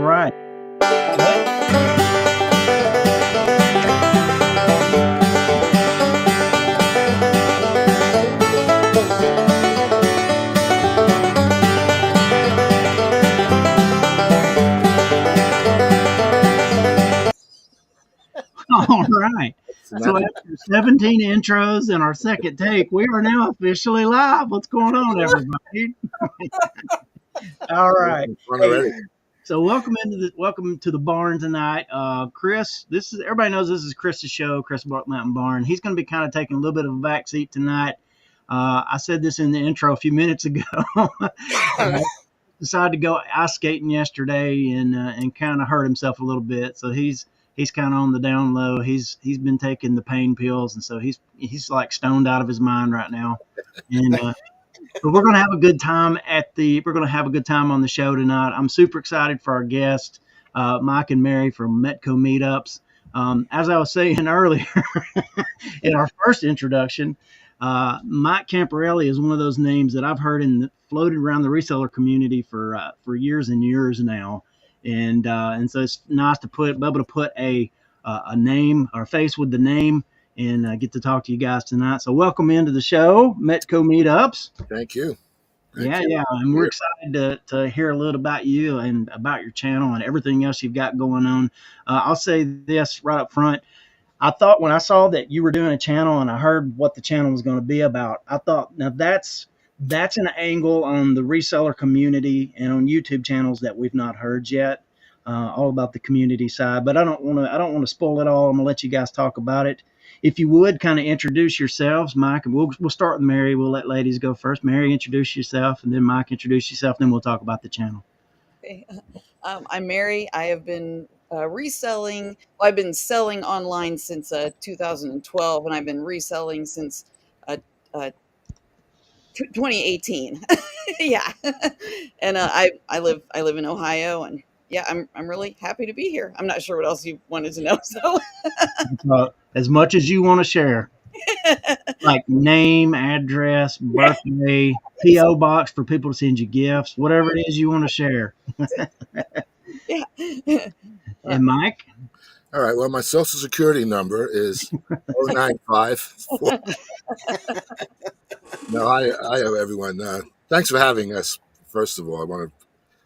right. All right. So after 17 intros and our second take, we are now officially live. What's going on, everybody? All right. Hey, so welcome to the barn tonight. Chris, this is everybody knows this is Chris's show, Chris Mountain Barn. He's going to be kind of taking a little bit of a back seat tonight. I said this in the intro a few minutes ago. Decided to go ice skating yesterday and kind of hurt himself a little bit. So he's kind of on the down low. He's been taking the pain pills, and so he's like stoned out of his mind right now. And but we're gonna have a good time on the show tonight. I'm super excited for our guests, Mike and Mary from MikeMetco Meetups. As I was saying earlier in our first introduction, Mike Camporelli is one of those names that I've heard floated around the reseller community for years and years now, and so it's nice to be able to put a name or face with the name and get to talk to you guys tonight. So welcome into the show, MikeMetco Meetups. Thank you. Yeah, and we're excited to hear a little about you and about your channel and everything else you've got going on. I'll say this right up front. I thought when I saw that you were doing a channel and I heard what the channel was going to be about, I thought, now that's an angle on the reseller community and on YouTube channels that we've not heard yet, all about the community side. But I don't want to spoil it all. I'm going to let you guys talk about it. If you would kind of introduce yourselves, Mike, and we'll start with Mary. We'll let ladies go first. Mary, introduce yourself, and then Mike, introduce yourself. Then we'll talk about the channel. Okay. I'm Mary. I have been reselling. Well, I've been selling online since 2012, and I've been reselling since 2018. Yeah, and I live in Ohio, and yeah, I'm really happy to be here. I'm not sure what else you wanted to know, so as much as you want to share, like name, address, birthday, PO box for people to send you gifts, whatever it is you want to share. Yeah. And Mike? All right. Well, my social security number is 0954. No, I have everyone. Thanks for having us. First of all, I want to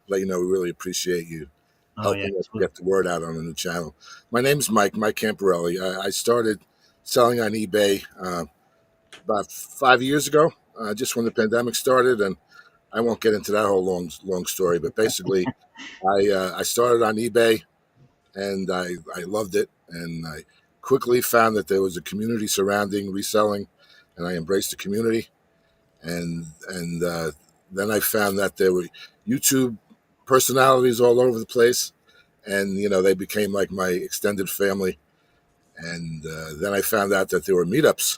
let you know we really appreciate you helping us get the word out on the new channel. My name is Mike Camporelli. I started selling on eBay about 5 years ago, just when the pandemic started, and I won't get into that whole long story, but basically I started on eBay and I loved it, and I quickly found that there was a community surrounding reselling, and I embraced the community, and then I found that there were YouTube personalities all over the place, and they became like my extended family. And then I found out that there were meetups,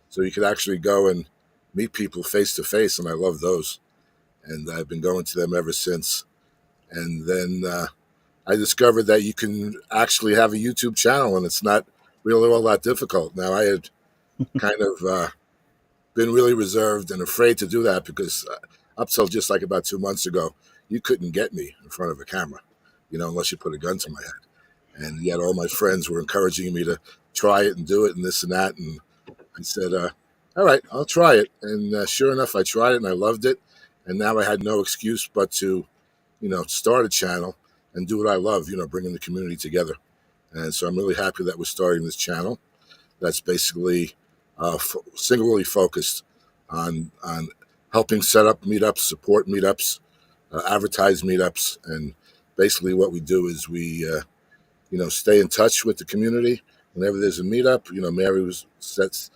so you could actually go and meet people face to face, and I love those, and I've been going to them ever since. And then I discovered that you can actually have a YouTube channel, and it's not really all that difficult. Now, I had kind of been really reserved and afraid to do that because up till just like about 2 months ago, you couldn't get me in front of a camera, unless you put a gun to my head. And yet all my friends were encouraging me to try it and do it and this and that. And I said, all right, I'll try it. And sure enough, I tried it and I loved it. And now I had no excuse but to, start a channel and do what I love, bringing the community together. And so I'm really happy that we're starting this channel that's basically singularly focused on helping set up meetups, support meetups, advertise meetups. And basically what we do is we, stay in touch with the community. Whenever there's a meetup, Mary was set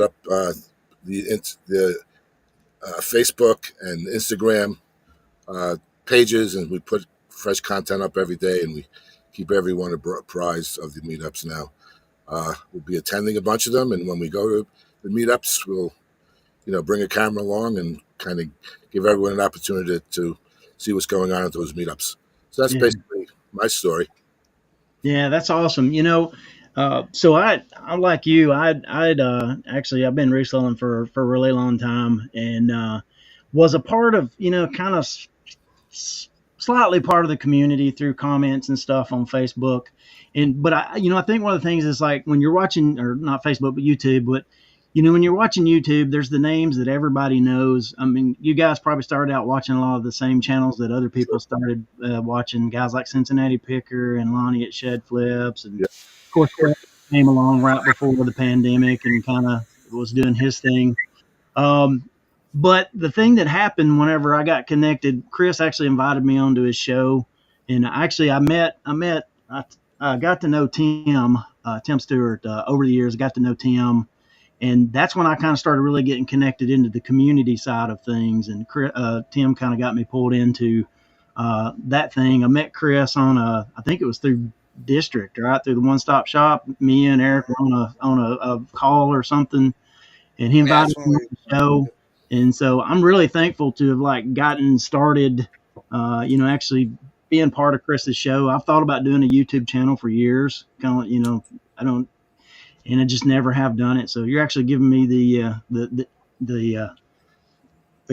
up the Facebook and Instagram pages, and we put fresh content up every day, and we keep everyone apprised of the meetups now. We'll be attending a bunch of them, and when we go to the meetups, we'll, bring a camera along and kind of give everyone an opportunity to see what's going on at those meetups. So that's basically my story. Yeah, that's awesome. So I like you. I've been reselling for a really long time, and was a part of kind of slightly part of the community through comments and stuff on Facebook. But I think one of the things is like when you're watching, or not Facebook, but YouTube, but when you're watching YouTube, there's the names that everybody knows. I mean, you guys probably started out watching a lot of the same channels that other people started watching, guys like Cincinnati Picker and Lonnie at Shed Flips. And of course, Chris came along right before the pandemic and kind of was doing his thing. But the thing that happened whenever I got connected, Chris actually invited me onto his show, and actually I got to know Tim Stewart over the years. Got to know Tim, and that's when I kind of started really getting connected into the community side of things. And Tim kind of got me pulled into that thing. I met Chris I think it was through District, right through the One Stop Shop. Me and Eric were on a call or something, and he invited me on the show. And so I'm really thankful to have gotten started, actually being part of Chris's show. I've thought about doing a YouTube channel for years, kind of, and I just never have done it. So you're actually giving me the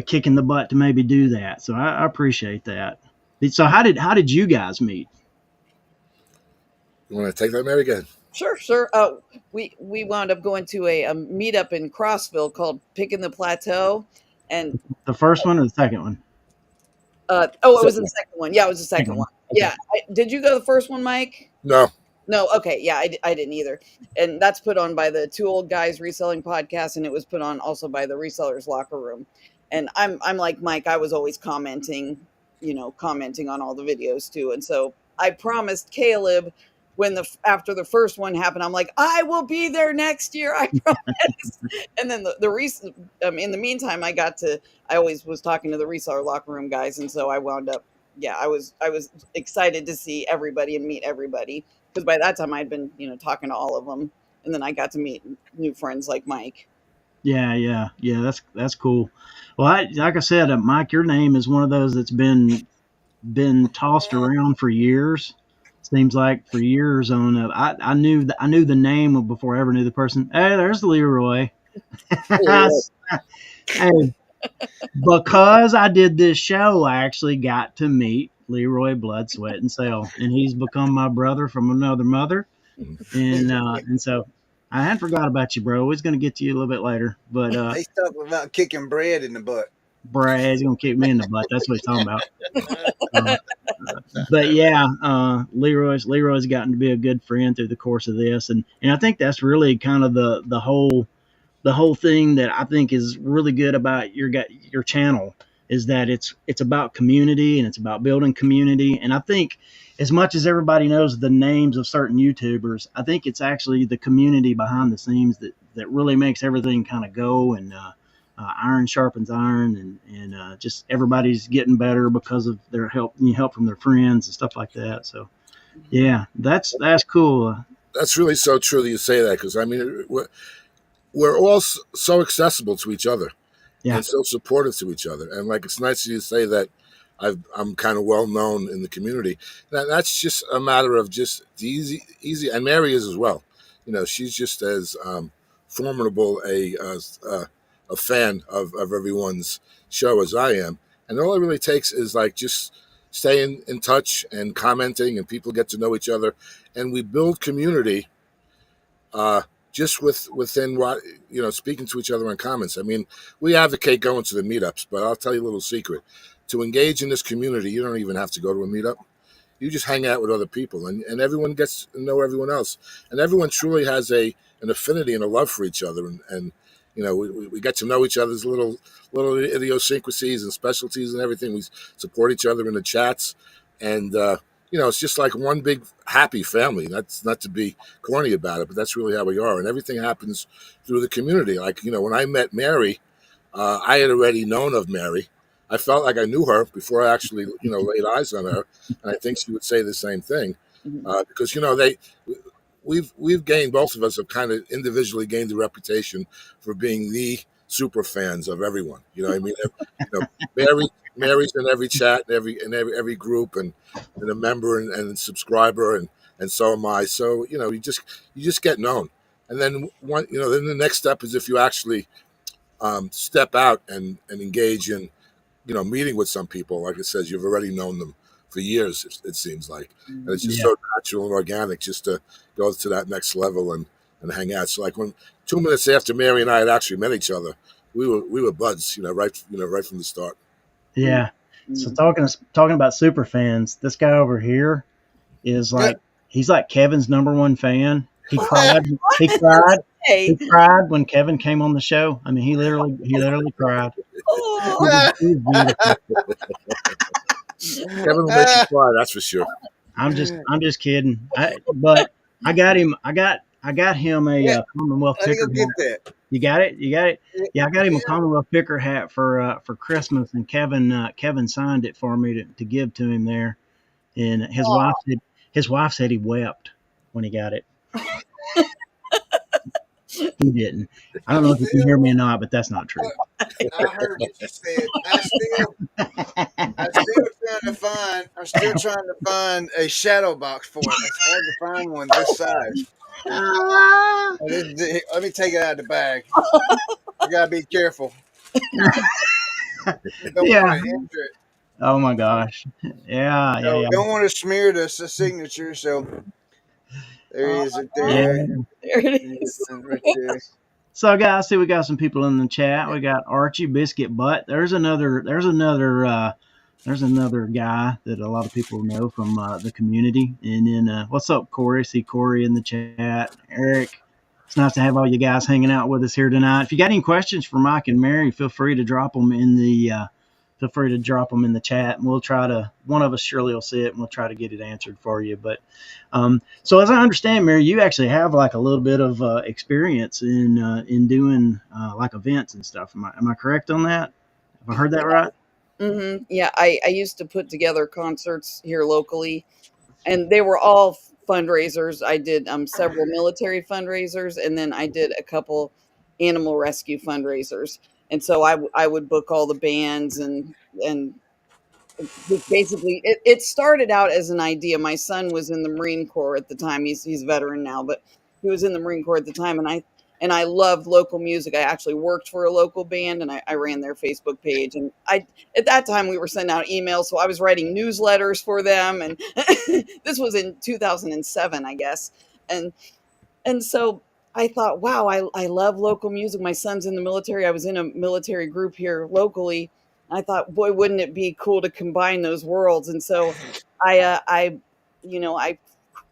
kick in the butt to maybe do that. So I appreciate that. So how did you guys meet? You want to take that, Mary, again? Sure. We wound up going to a meetup in Crossville called Pickin the Plateau, and the first one or the second one? It was the second one. Yeah, it was the second one. Okay. Yeah, did you go the first one, Mike? No. Okay. Yeah, I didn't either. And that's put on by the Two Old Guys Reselling podcast, and it was put on also by the Resellers Locker Room. And I'm like Mike. I was always commenting on all the videos too. And so I promised Caleb, after the first one happened, I'm like, I will be there next year, I promise. And then in the meantime, I always was talking to the Reseller Locker Room guys, and so I wound up, I was excited to see everybody and meet everybody, because by that time I'd been talking to all of them, and then I got to meet new friends like Mike. Yeah. That's cool. Well, like I said, Mike, your name is one of those that's been tossed around for years. Seems like for years on. I knew the name before I ever knew the person. Hey, there's Leroy. Hey, because I did this show, I actually got to meet Leroy Blood, Sweat, and Sale, and he's become my brother from another mother. And so I hadn't forgot about you, bro. He's going to get to you a little bit later. But they talk about kicking bread in the butt. Brad's going to kick me in the butt. That's what he's talking about. But yeah, Leroy's gotten to be a good friend through the course of this, and I think that's really kind of the whole thing that I think is really good about your channel, is that it's about community, and it's about building community. And I think as much as everybody knows the names of certain YouTubers, I think it's actually the community behind the scenes that really makes everything kind of go, and iron sharpens iron, and just everybody's getting better because of their help from their friends and stuff like that. So yeah, that's cool. That's really so true that you say that, because I mean, we're all so accessible to each other, and so supportive to each other. And it's nice of you to say that I'm kind of well known in the community. That's just a matter of just easy, and Mary is as well. She's just as formidable a fan of everyone's show as I am. And all it really takes is just staying in touch and commenting, and people get to know each other, and we build community just within what, speaking to each other in comments. I mean, we advocate going to the meetups, but I'll tell you a little secret. To engage in this community, you don't even have to go to a meetup. You just hang out with other people, and everyone gets to know everyone else. And everyone truly has an affinity and a love for each other. And we get to know each other's little idiosyncrasies and specialties and everything. We support each other in the chats, and it's just like one big happy family. That's not to be corny about it, but that's really how we are. And everything happens through the community. When I met Mary, I had already known of Mary. I felt like I knew her before I actually laid eyes on her, and I think she would say the same thing, because we've gained, both of us have kind of individually gained a reputation for being the super fans of everyone. I mean, Mary's in every chat, in every group, and a member and subscriber, and so am I. So you just get known, and then then the next step is if you actually step out and engage in meeting with some people. Like it says, you've already known them for years. It seems like, and it's just Yeah. so natural and organic just to go to that next level and hang out. So like when 2 minutes after Mary and I had actually met each other, we were buds, right from the start. Yeah. So talking about super fans, this guy over here is like he's like Kevin's #1 fan. He cried. He cried. He cried when Kevin came on the show. I mean, he literally cried. Oh. It was beautiful. Kevin will make you cry, that's for sure. I'm just kidding. But I got him a Commonwealth Let me picker go get hat. that. You got it? Yeah, I got him a Commonwealth picker hat for Christmas, and Kevin signed it for me to give to him there. And his wife said he wept when he got it. He didn't. I don't know if you can hear me or not, but that's not true. I heard what you said. I'm still trying to find a shadow box for it. It's hard to find one this size. Let me take it out of the bag. I gotta be careful. Don't want to injure it. Oh my gosh. Yeah. Don't want to smear the signature, so there he is right there. Yeah. There it is. Right there. So guys, see we got some people in the chat. We got Archie Biscuit Butt. There's another guy that a lot of people know from the community. And then what's up, Corey? See Corey in the chat. Eric. It's nice to have all you guys hanging out with us here tonight. If you got any questions for Mike and Mary, feel free to drop them in the chat, and one of us surely will see it, and we'll try to get it answered for you. But so as I understand, Mary, you actually have like a little bit of experience in doing like events and stuff. Am I correct on that? Have I heard that right? Mm-hmm. Yeah, I used to put together concerts here locally, and they were all fundraisers. I did several military fundraisers, and then I did a couple animal rescue fundraisers. And so I would book all the bands and basically it started out as an idea. My son was in the Marine Corps at the time. He's a veteran now, but he was in the Marine Corps at the time, and I loved local music. I actually worked for a local band, and I ran their Facebook page. And at that time we were sending out emails, so I was writing newsletters for them. And this was in 2007, I guess. And so I thought, wow, I love local music. My son's in the military. I was in a military group here locally. I thought, boy, wouldn't it be cool to combine those worlds? And so I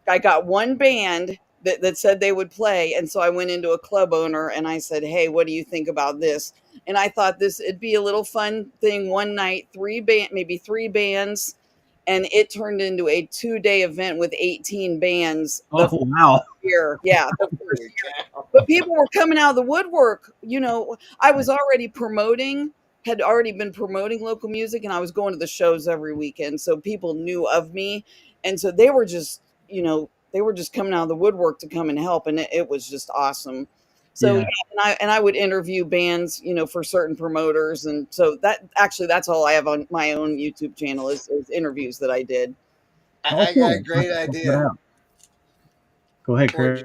got one band that said they would play. And so I went into a club owner and I said, hey, what do you think about this? And I thought it'd be a little fun thing one night, maybe three bands. And it turned into a 2-day event with 18 bands. Oh, wow. Year. Yeah. But people were coming out of the woodwork. I was had already been promoting local music, and I was going to the shows every weekend. So people knew of me. And so they were just coming out of the woodwork to come and help. And it was just awesome. So, and I would interview bands, for certain promoters. And so that's all I have on my own YouTube channel is interviews that I did. I got a great idea. Go ahead, Chris.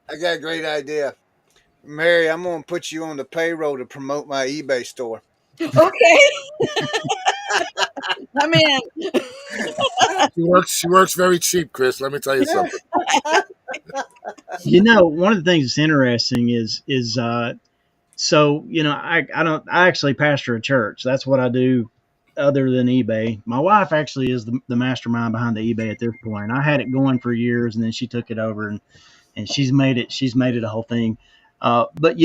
I got a great idea. Mary, I'm going to put you on the payroll to promote my eBay store. Okay. I'm in. She works very cheap, Chris. Let me tell you something. One of the things that's interesting is so I actually pastor a church. That's what I do other than eBay. My wife actually is the mastermind behind the eBay at this point. I had it going for years, and then she took it over and she's made it a whole thing. But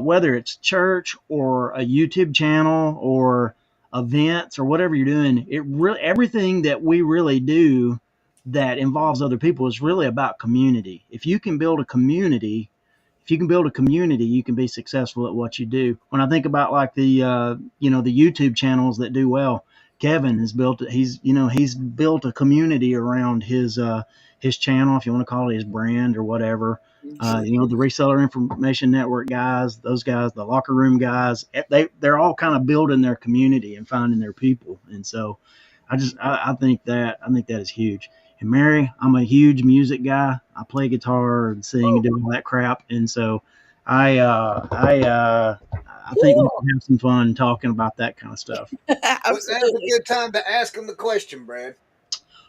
whether it's church or a YouTube channel or events or whatever you're doing, everything that we really do that involves other people is really about community. If you can build a community, you can be successful at what you do. When I think about like the YouTube channels that do well, Kevin has built a community around his channel, if you want to call it his brand or whatever. The Reseller Information Network guys, those guys, the locker room guys, they're all kind of building their community and finding their people. And so I think that is huge. And Mary, I'm a huge music guy. I play guitar and sing and do all that crap. And so I think we can have some fun talking about that kind of stuff. Now's a good time to ask him the question, Brad.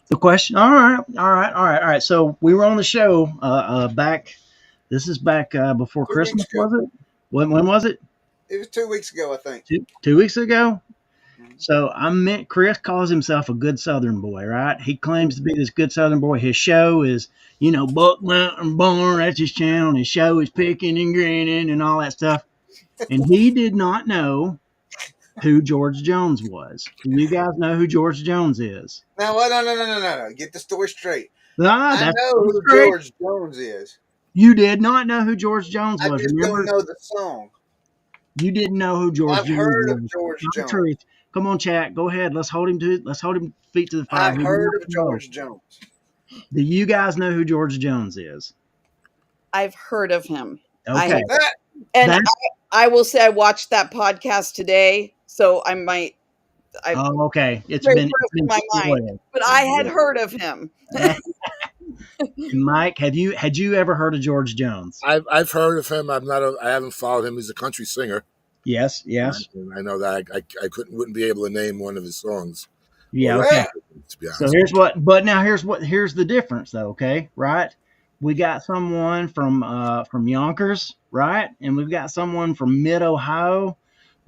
The question. All right. So we were on the show back. This is back before 2 Christmas, weeks ago. was it? When was it? It was 2 weeks ago, I think. 2 weeks ago. Mhm. So Chris calls himself a good Southern boy, right? He claims to be this good Southern boy. His show is, Buck Mountain Barn. That's his channel. His show is Pickin and Grinnin and all that stuff. And he did not know who George Jones was. Do you guys know who George Jones is? Now, no. Get the story straight. Nah, I that's know who straight. George Jones is. You did not know who George Jones was. I just Remember? don't know the song. You didn't know who George I've Jones heard was. of George Tell the Jones. truth. Come on, chat. Go ahead. Let's hold him feet to the fire. I've heard of George Jones. Do you guys know who George Jones is? I've heard of him. Okay. I will say I watched that podcast today, so I might. Okay. It's very been fresh in my mind, but I had heard of him. Mike, had you ever heard of George Jones? I've heard of him. I haven't followed him. He's a country singer. Yes. And I know that I wouldn't be able to name one of his songs. Yeah. Okay. To be honest. So here's the difference though. Okay. Right. We got someone from Yonkers, right? And we've got someone from mid-Ohio.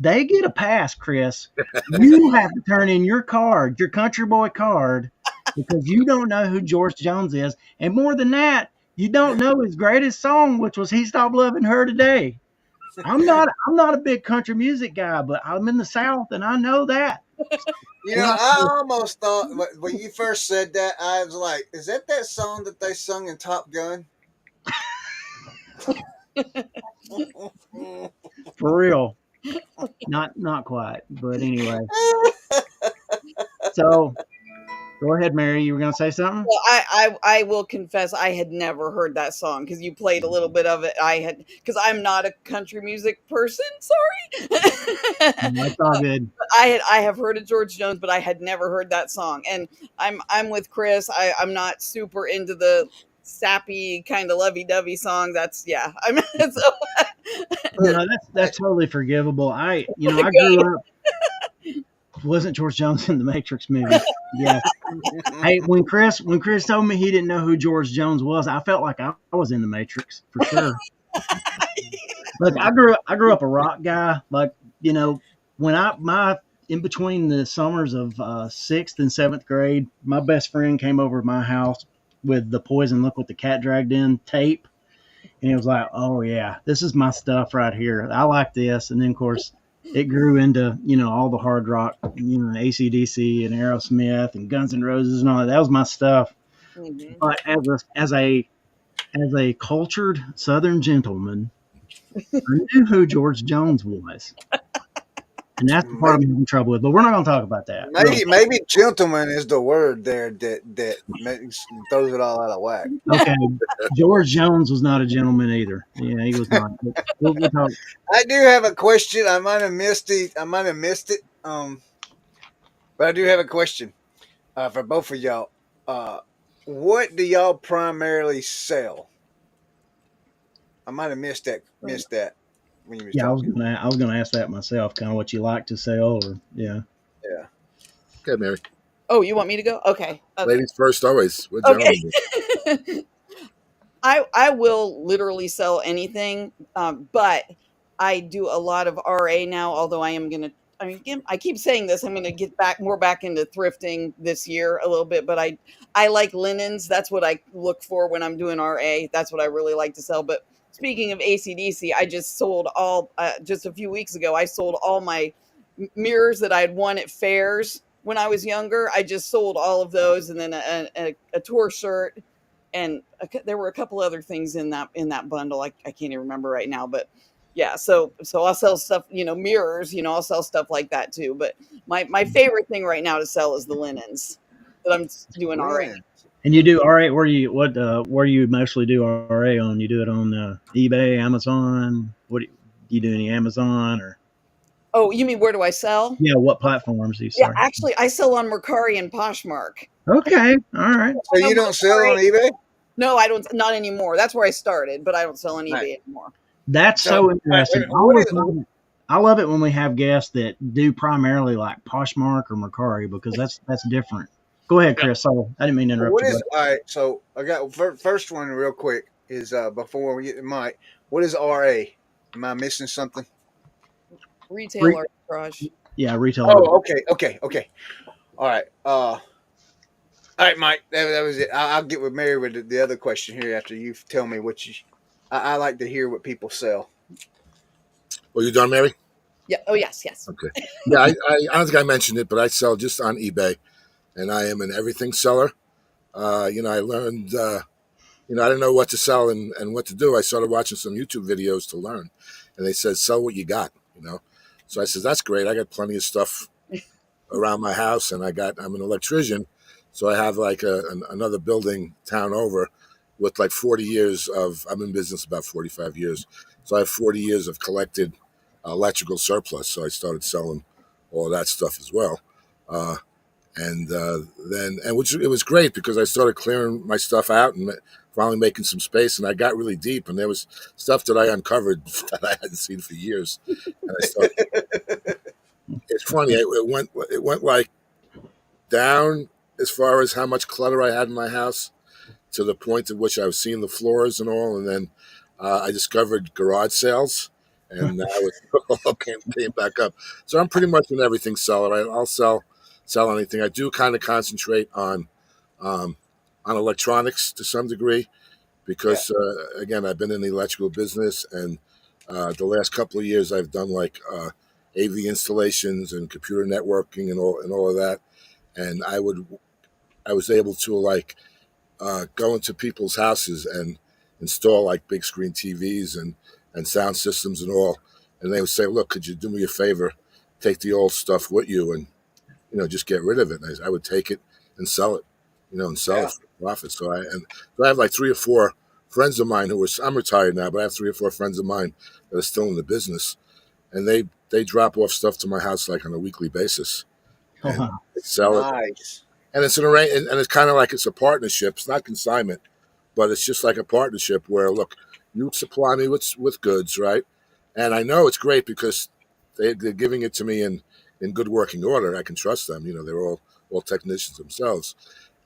They get a pass, Chris. You have to turn in your card, your country boy card, because you don't know who George Jones is. And more than that, you don't know his greatest song, which was He Stopped Loving Her Today. I'm not a big country music guy, but I'm in the South and I know that. I almost thought when you first said that, I was like, is that song that they sung in Top Gun? For real. Not quite, but anyway. So go ahead, Mary. You were going to say something? Well, I will confess I had never heard that song because you played a little bit of it. Because I'm not a country music person. Sorry. That's all good. I have heard of George Jones, but I had never heard that song. And I'm with Chris. I'm not super into the sappy kind of lovey-dovey song. That's that's totally forgivable. I grew up. Wasn't George Jones in the Matrix movie? Yeah. Hey, when Chris told me he didn't know who George Jones was, I felt like I was in the Matrix for sure. Look, I grew up a rock guy. Like, when in between the summers of 6th and 7th grade, my best friend came over to my house with the Poison Look What the Cat Dragged In tape. And he was like, oh yeah, this is my stuff right here. I like this. And then of course it grew into, all the hard rock, AC/DC and Aerosmith and Guns N' Roses and all that. That was my stuff. Mm-hmm. But as a cultured Southern gentleman, I knew who George Jones was. And that's the part I'm having trouble with. But we're not going to talk about that. Maybe gentleman is the word there that throws it all out of whack. Okay. George Jones was not a gentleman either. Yeah, he was not. We'll talk. I do have a question. I might have missed it. But I do have a question for both of y'all. What do y'all primarily sell? I might have missed that. When you was talking. I was gonna ask that myself. Kind of what you like to sell, or yeah. Okay, Mary. Oh, you want me to go? Okay. Ladies first, always. Okay. I will literally sell anything, but I do a lot of RA now. Although I keep saying this, I'm gonna get more back into thrifting this year a little bit. But I like linens. That's what I look for when I'm doing RA. That's what I really like to sell. But speaking of AC/DC, I just sold just a few weeks ago, I sold all my mirrors that I had won at fairs when I was younger. I just sold all of those, and then a tour shirt, and there were a couple other things in that bundle. I can't even remember right now, but yeah. So I'll sell stuff, mirrors, I'll sell stuff like that too. But my favorite thing right now to sell is the linens that I'm doing RA. And you do RA? Where you mostly do RA on? You do it on eBay, Amazon? What do you do? Any Amazon or? Oh, you mean where do I sell? Yeah, what platforms do you sell? Yeah, actually, I sell on Mercari and Poshmark. Okay, all right. So you don't sell on eBay? No, I don't. Not anymore. That's where I started, but I don't sell on eBay anymore. That's so interesting. I love it when we have guests that do primarily like Poshmark or Mercari, because that's different. Go ahead, Chris. Sorry, I didn't mean to interrupt you. All right, so I got first one real quick is before we get to Mike. What is RA? Am I missing something? Retail arbitrage. Yeah, retail. Oh, okay. All right. All right, Mike. That was it. I'll get with Mary with the other question here after you tell me what you. I like to hear what people sell. Well, you done, Mary? Yeah. Oh, yes. Okay. Yeah, I don't think I mentioned it, but I sell just on eBay, and I am an everything seller. I learned. I didn't know what to sell and what to do. I started watching some YouTube videos to learn, and they said sell what you got. So I said that's great. I got plenty of stuff around my house, and I'm an electrician, so I have like another building town over with like 40 years of. I'm in business about 45 years, so I have 40 years of collected electrical surplus. So I started selling all of that stuff as well. Which it was great because I started clearing my stuff out and finally making some space, and I got really deep, and there was stuff that I uncovered that I hadn't seen for years. And I started, it's funny, it went like down as far as how much clutter I had in my house to the point at which I was seeing the floors and all, and then I discovered garage sales, and now it all came back up. So I'm pretty much an everything seller. I'll sell anything. I do kind of concentrate on electronics to some degree because, again, I've been in the electrical business, and the last couple of years I've done like AV installations and computer networking and all of that. And I was able to like go into people's houses and install like big screen TVs and sound systems and all. And they would say, "Look, could you do me a favor? Take the old stuff with you and just get rid of it." And I would take it and sell it, and sell it for profit. So I have like 3 or 4 friends of mine I'm retired now, but I have 3 or 4 friends of mine that are still in the business, and they drop off stuff to my house like on a weekly basis and sell it. And it's and it's kind of like it's a partnership. It's not consignment, but it's just like a partnership where, look, you supply me with goods, right? And I know it's great because they're giving it to me in good working order. I can trust them. They're all technicians themselves.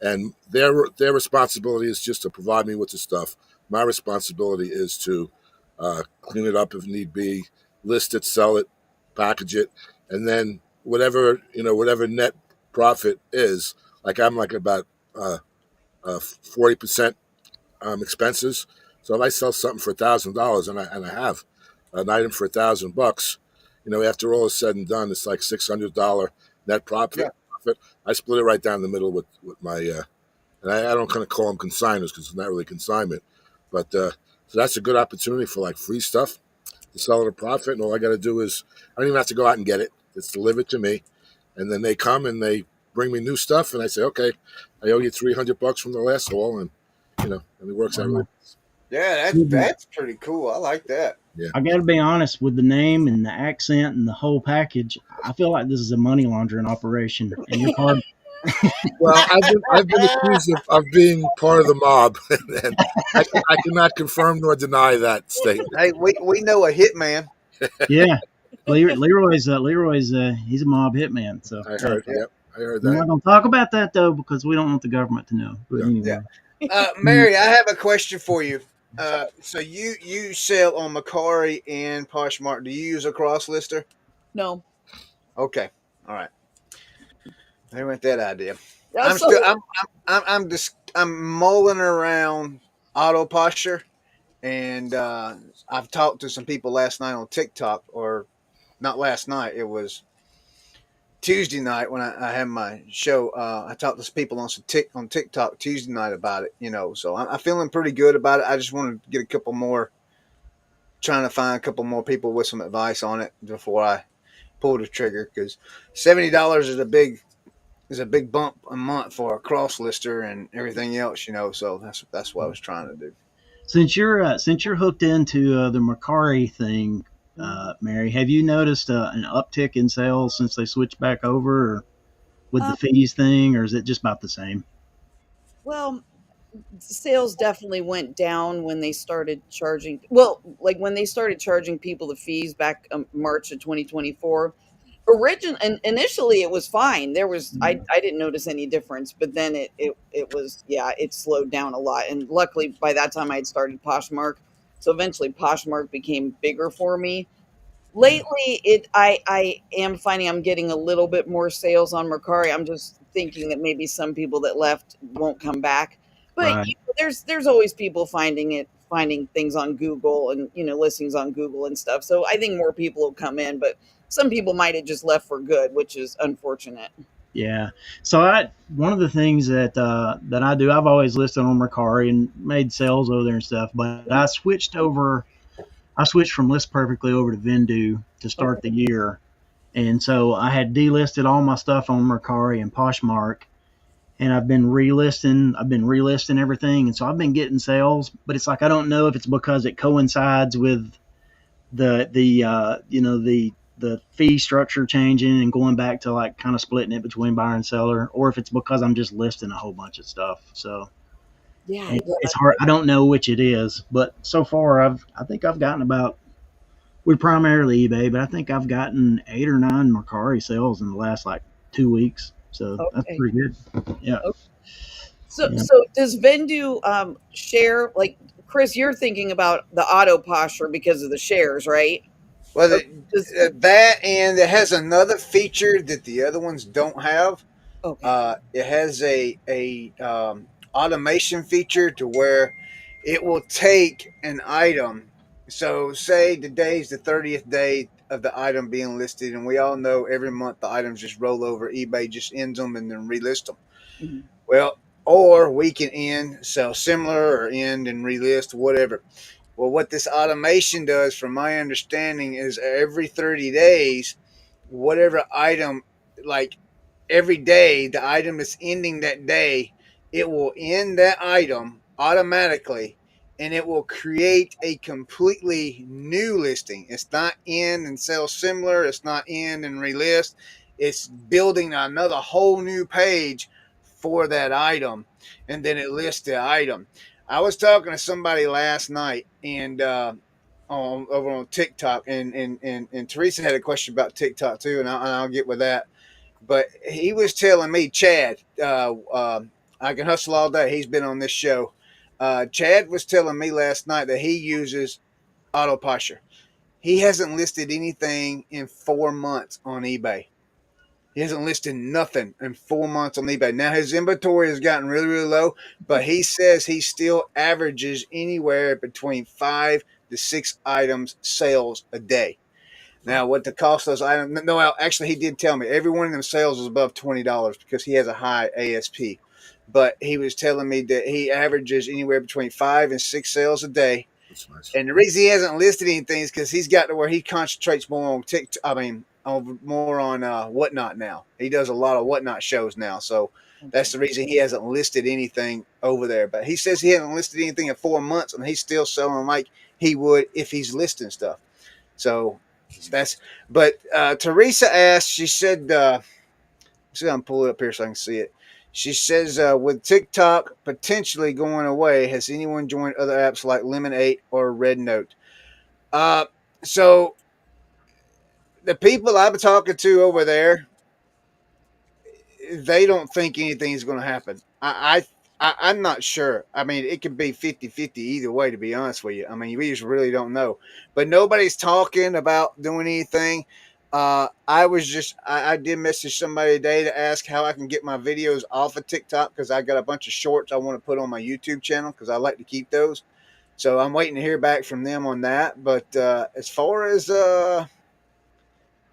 And their responsibility is just to provide me with the stuff. My responsibility is to clean it up if need be, list it, sell it, package it, and then whatever net profit is, like I'm like about 40% expenses. So if I sell something for $1,000 and I have an item for $1,000, after all is said and done, it's like $600 net profit. I split it right down the middle with my, and I don't kind of call them consigners because it's not really consignment, but so that's a good opportunity for like free stuff to sell at a profit. And all I got to do is I don't even have to go out and get it; it's delivered to me, and then they come and they bring me new stuff, and I say, okay, I owe you $300 from the last haul, and and it works out really. Yeah, that's pretty cool. I like that. Yeah. I got to be honest, with the name and the accent and the whole package, I feel like this is a money laundering operation. And you're part. Well, I've been accused of being part of the mob, and I cannot confirm nor deny that statement. Hey, we know a hitman. Yeah, Leroy's he's a mob hitman. So I heard. Yep, I heard that. We're not going to talk about that though because we don't want the government to know. But anyway. Mary, I have a question for you. So you sell on Mercari and Poshmark. Do you use a cross lister? No. Okay. All right. There went that idea. I'm mulling around auto posture, and I've talked to some people last night on TikTok, or not last night. It was Tuesday night when I had my show. I talked to some people on TikTok Tuesday night about it, so I'm feeling pretty good about it. I just want to get trying to find a couple more people with some advice on it before I pull the trigger, because $70 is a big bump a month for a cross lister and everything else, so that's what I was trying to do. Since you're hooked into the Mercari thing, Mary, have you noticed an uptick in sales since they switched back over, or with the fees thing, or is it just about the same? Well, sales definitely went down when they started charging. Well, like when they started charging people the fees back March of 2024. And initially it was fine. There was I didn't notice any difference, but then it was, yeah, it slowed down a lot. And luckily by that time I had started Poshmark, so eventually Poshmark became bigger for me. Lately, I am finding I'm getting a little bit more sales on Mercari. I'm just thinking that maybe some people that left won't come back. But Right. there's always people finding things on Google and listings on Google and stuff. So I think more people will come in, but some people might have just left for good, which is unfortunate. Yeah. So one of the things that I do, I've always listed on Mercari and made sales over there and stuff, but I switched from List Perfectly over to Vendu to start the Okay. year. And so I had delisted all my stuff on Mercari and Poshmark, and I've been relisting everything, and so I've been getting sales, but it's like I don't know if it's because it coincides with the fee structure changing and going back to like kind of splitting it between buyer and seller, or if it's because I'm just listing a whole bunch of stuff. So Yeah, it's hard. I don't know which it is, but so far I think I've gotten about, we're primarily eBay, but I think I've gotten 8 or 9 Mercari sales in the last like 2 weeks. So that's okay. pretty good. Yeah. Okay. So Yeah. so does Vendu share, like, Chris, you're thinking about the auto posture because of the shares, right? Well, Or does that, and it has another feature that the other ones don't have. Okay. It has a automation feature to where it will take an item. So, say today's the 30th day of the item being listed, and we all know every month the items just roll over. eBay just ends them and then relist them. Mhm. Well, or we can end, sell similar, or end and relist, whatever. Well, what this automation does, from my understanding, is every 30 days, whatever item, like every day, the item is ending that day, it will end that item automatically and it will create a completely new listing. It's not end and sell similar, it's not end and relist. It's building another whole new page for that item, and then it lists the item. I was talking to somebody last night and over on TikTok, and Teresa had a question about TikTok too, and I'll get with that. But he was telling me, Chad, I can hustle all day. He's been on this show. Chad was telling me last night that he uses auto posture. He hasn't listed anything in 4 months on eBay. He hasn't listed nothing in 4 months on eBay. Now his inventory has gotten really, really low, but he says he still averages anywhere between 5 to 6 items sales a day. Now, what the cost of those items? No, actually, he did tell me every one of them sales is above $20 because he has a high ASP. But he was telling me that he averages anywhere between 5 and 6 sales a day. That's nice. And the reason he hasn't listed anything is because he's got to where he concentrates more on TikTok. I mean, more on Whatnot now. He does a lot of Whatnot shows now, so that's the reason he hasn't listed anything over there. But he says he hasn't listed anything in 4 months, and he's still selling like he would if he's listing stuff. So that's. But Teresa asked. She said, "See, I'm pull it up here so I can see it." She says, with TikTok potentially going away, has anyone joined other apps like Lemonade or Red Note? So the people I've been talking to over there, they don't think anything's going to happen. I'm not sure. I mean, it could be 50-50 either way, to be honest with you. I mean, we just really don't know. But nobody's talking about doing anything. I did message somebody today to ask how I can get my videos off of TikTok because I got a bunch of shorts I want to put on my YouTube channel because I like to keep those. So I'm waiting to hear back from them on that. But as far as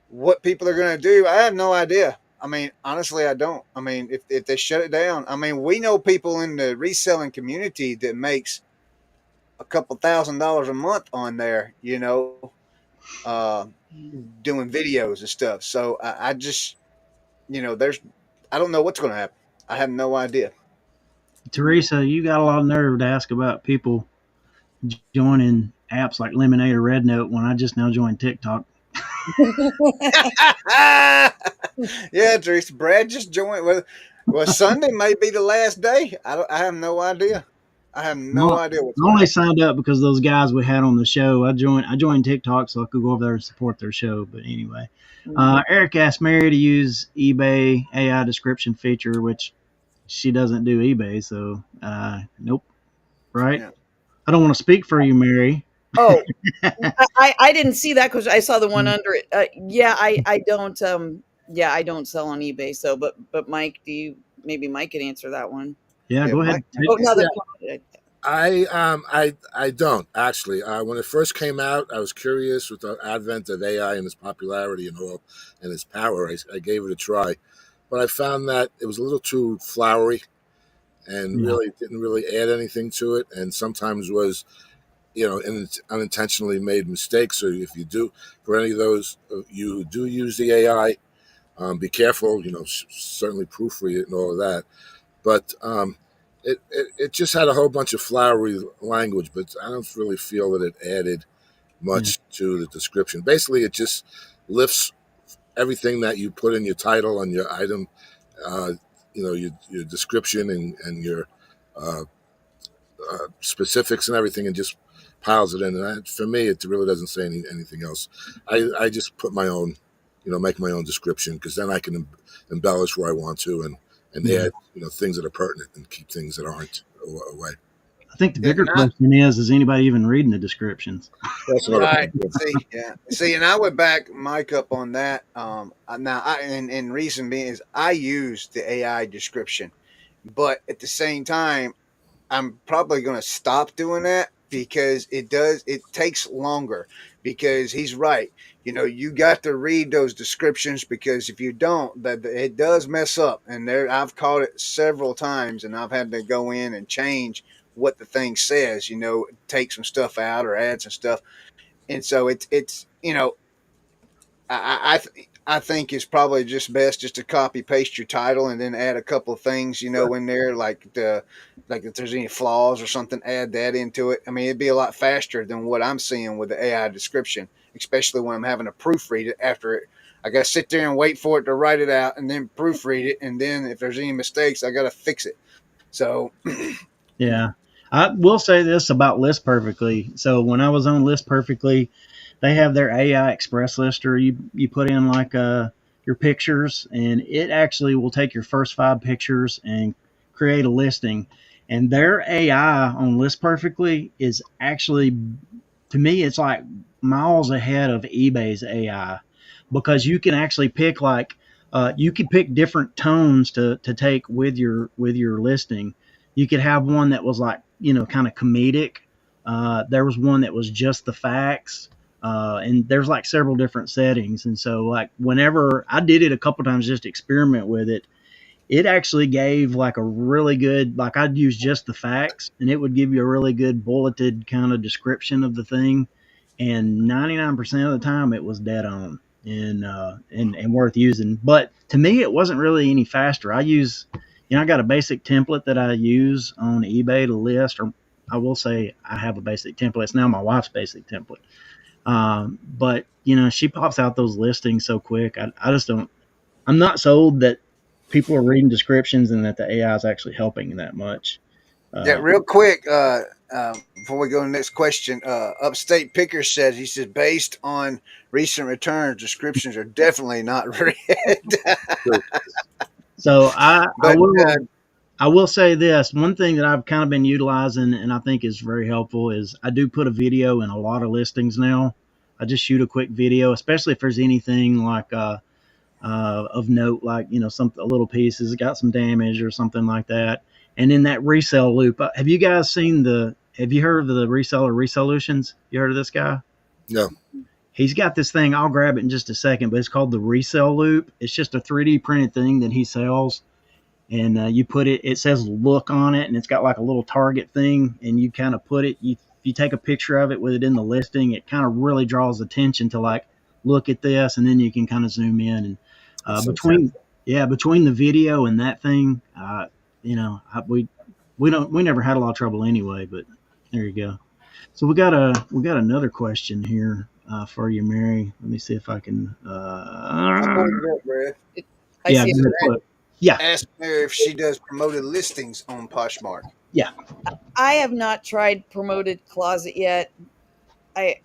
what people are going to do, I have no idea. I mean, honestly, I don't. I mean, if they shut it down, I mean, we know people in the reselling community that makes a couple $1,000s a month on there, uh, doing videos and stuff. So I just, I don't know what's going to happen. I have no idea. Teresa, you got a lot of nerve to ask about people joining apps like Lemonade or Red Note when I just now joined TikTok. Yeah, Teresa. Brad just joined. Well, Sunday may be the last day. I have no idea. I have no idea what's I only signed up because those guys we had on the show. I joined TikTok so I could go over there and support their show. But anyway, Eric asked Mary to use eBay AI description feature, which she doesn't do eBay. So nope. Right. Yeah. I don't want to speak for you, Mary. Oh, I didn't see that because I saw the one under it. Yeah, I don't. Yeah, I don't sell on eBay. So, but Mike, maybe Mike could answer that one? Yeah, go ahead. Oh, no, I don't actually. When it first came out, I was curious with the advent of AI and its popularity and all and its power. I gave it a try, but I found that it was a little too flowery and really didn't really add anything to it, and sometimes was, unintentionally made mistakes. So if you do, for any of those of you who do use the AI, be careful. Certainly proofread it and all of that, but. It just had a whole bunch of flowery language, but I don't really feel that it added much to the description. Basically, it just lifts everything that you put in your title and your item, your description and your specifics and everything, and just piles it in. And for me, it really doesn't say anything else. I just put my own, make my own description, because then I can embellish where I want to and add, things that are pertinent and keep things that aren't away. I think the bigger question is anybody even reading the descriptions? That's right. See, and I would back Mike up on that. And reason being is I use the AI description, but at the same time, I'm probably going to stop doing that because it takes longer, because he's right. You got to read those descriptions, because if you don't, it does mess up. And I've caught it several times, and I've had to go in and change what the thing says, take some stuff out or add some stuff. And so it's I think it's probably just best just to copy paste your title and then add a couple of things, in there, like if there's any flaws or something, add that into it. I mean, it'd be a lot faster than what I'm seeing with the AI description, especially when I'm having to proofread it after it. I got to sit there and wait for it to write it out and then proofread it. And then if there's any mistakes, I got to fix it. So, yeah, I will say this about List Perfectly. So when I was on List Perfectly, they have their AI Express lister. You put in like your pictures, and it actually will take your first 5 pictures and create a listing. And their AI on List Perfectly is actually, to me, it's like miles ahead of eBay's AI, because you can actually pick you could pick different tones to take with your listing. You could have one that was like, kind of comedic. There was one that was just the facts. And there's like several different settings. And so like whenever I did it a couple times just to experiment with it, it actually gave like a really good, like I'd use just the facts and it would give you a really good bulleted kind of description of the thing. And 99% of the time it was dead on and worth using. But to me, it wasn't really any faster. I got a basic template that I use on eBay to list, or I will say I have a basic template. It's now my wife's basic template. But she pops out those listings so quick. I just don't, I'm not sold that people are reading descriptions and that the AI is actually helping that much. Yeah, real quick, before we go to the next question, Upstate Picker says, based on recent returns, descriptions are definitely not read. So I will say this. One thing that I've kind of been utilizing and I think is very helpful is I do put a video in a lot of listings now. I just shoot a quick video, especially if there's anything like of note, like, a little piece has got some damage or something like that. And in that resell loop, have you guys have you heard of the reseller Resolutions? You heard of this guy? No. He's got this thing. I'll grab it in just a second, but it's called the resell loop. It's just a 3D printed thing that he sells. And you put it says look on it, and it's got like a little target thing, and you kind of put it, you take a picture of it with it in the listing, it kind of really draws attention to like, look at this, and then you can kind of zoom in. And between the video and that thing, we never had a lot of trouble anyway, but there you go. So we got another question here for you, Mary. Let me see if I can. Yeah. Ask Mary if she does promoted listings on Poshmark. Yeah. I have not tried promoted closet yet. I